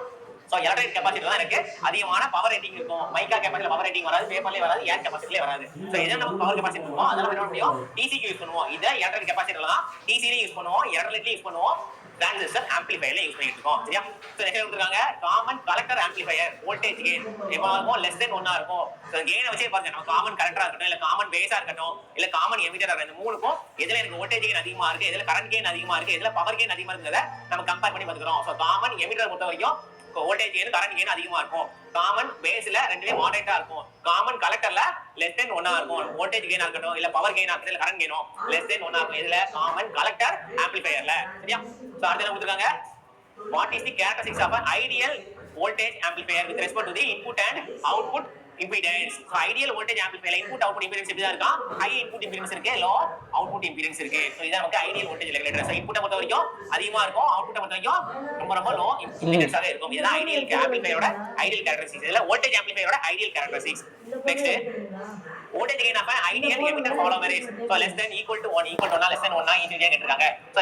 சோ எலக்ட்ரோலைட் கெபாசிட்டி தான் எனக்கு அதிகமான பவர் ரேட்டிங் இருக்கும். மைக்கா கெபாசிட்டில பவர் ரேட்டிங் வராது, பேப்பர்லயே வராது, ஏர் கெபாசிட்டிலே வராது. சோ இத நம்ம பவர் கெபாசிட்டி பண்ணுவோம், அதனால என்ன பண்ணுவோம், டிசிக்கு யூஸ் பண்ணுவோம். இத எலக்ட்ரோலைட் கெபாசிட்டில தான் டிசில யூஸ் பண்ணுவோம், எலக்ட்ரோலைட்ல யூஸ் பண்ணுவோம், டிரான்சிஸ்டர் ஆம்பிளிஃபையர்ல யூஸ் பண்ணிட்டு இருக்கோம். சரியா? சோ நெக்ஸ்ட் கொடுத்திருக்காங்க common collector amplifier voltage gain எவ்வளவு லெஸ் தென் 1 ஆ இருக்கும். சோ கெயினை வச்சே பாருங்க, நம்ம காமன் கலெக்டரா இருக்கட்டும், இல்ல காமன் பேஸா இருக்கட்டும், இல்ல காமன் எமிட்டரா இருக்கட்டும், இந்த மூணுக்கும் எதுல எனக்கு வோல்டேஜ் கெயின் அதிகமா இருக்கு, எதுல கரண்ட் கெயின் அதிகமா இருக்கு, எதுல பவர் கெயின் அதிகமா இருக்குங்கறத நம்ம கம்பேர் பண்ணி பாத்துக்கிறோம். சோ காமன் எமிட்டர் பொறுத்த வரைக்கும் வோல்டேஜ் கெயின் கரண்ட் கெயின் அதிகமா இருக்கும். காமன் பேஸ்ல ரெண்டுமே மாடரேட்டா இருக்கும். காமன் கலெக்டர்ல லெஸ் தென் 1 இருக்கும். வோல்டேஜ் கெயின் இருக்கட்டும் இல்ல பவர் கெயின் இருக்கட்டும் இல்ல கரண்ட் கெயினோ லெஸ் தென் 1 இருக்கும். இதுல காமன் கலெக்டர் ஆம்பிளிஃபையர்ல. சரியா? சோ அடுத்து என்ன கொடுத்திருக்காங்க? What is the characteristics of an ideal voltage amplifier with respect to the input and output impedance? So ideal voltage amplifier input output impedance எப்படி தான் இருக்கா? High input impedance இருக்கு, low output impedance இருக்கு. So இதான் நமக்கு ideal voltage regulator. So input பொறுத்த வரைக்கும் அதிகமா இருக்கும், output பொறுத்த வரைக்கும் ரொம்ப low impedance ஆக இருக்கும். இதுதான் ideal amplifier ஓட ideal characteristics. இதுல voltage amplifier ஓட ideal characteristics. Next voltage gain of an ideal emitter follower is so less than equal to 1 equal to less than 1 கேட்டிருக்காங்க. So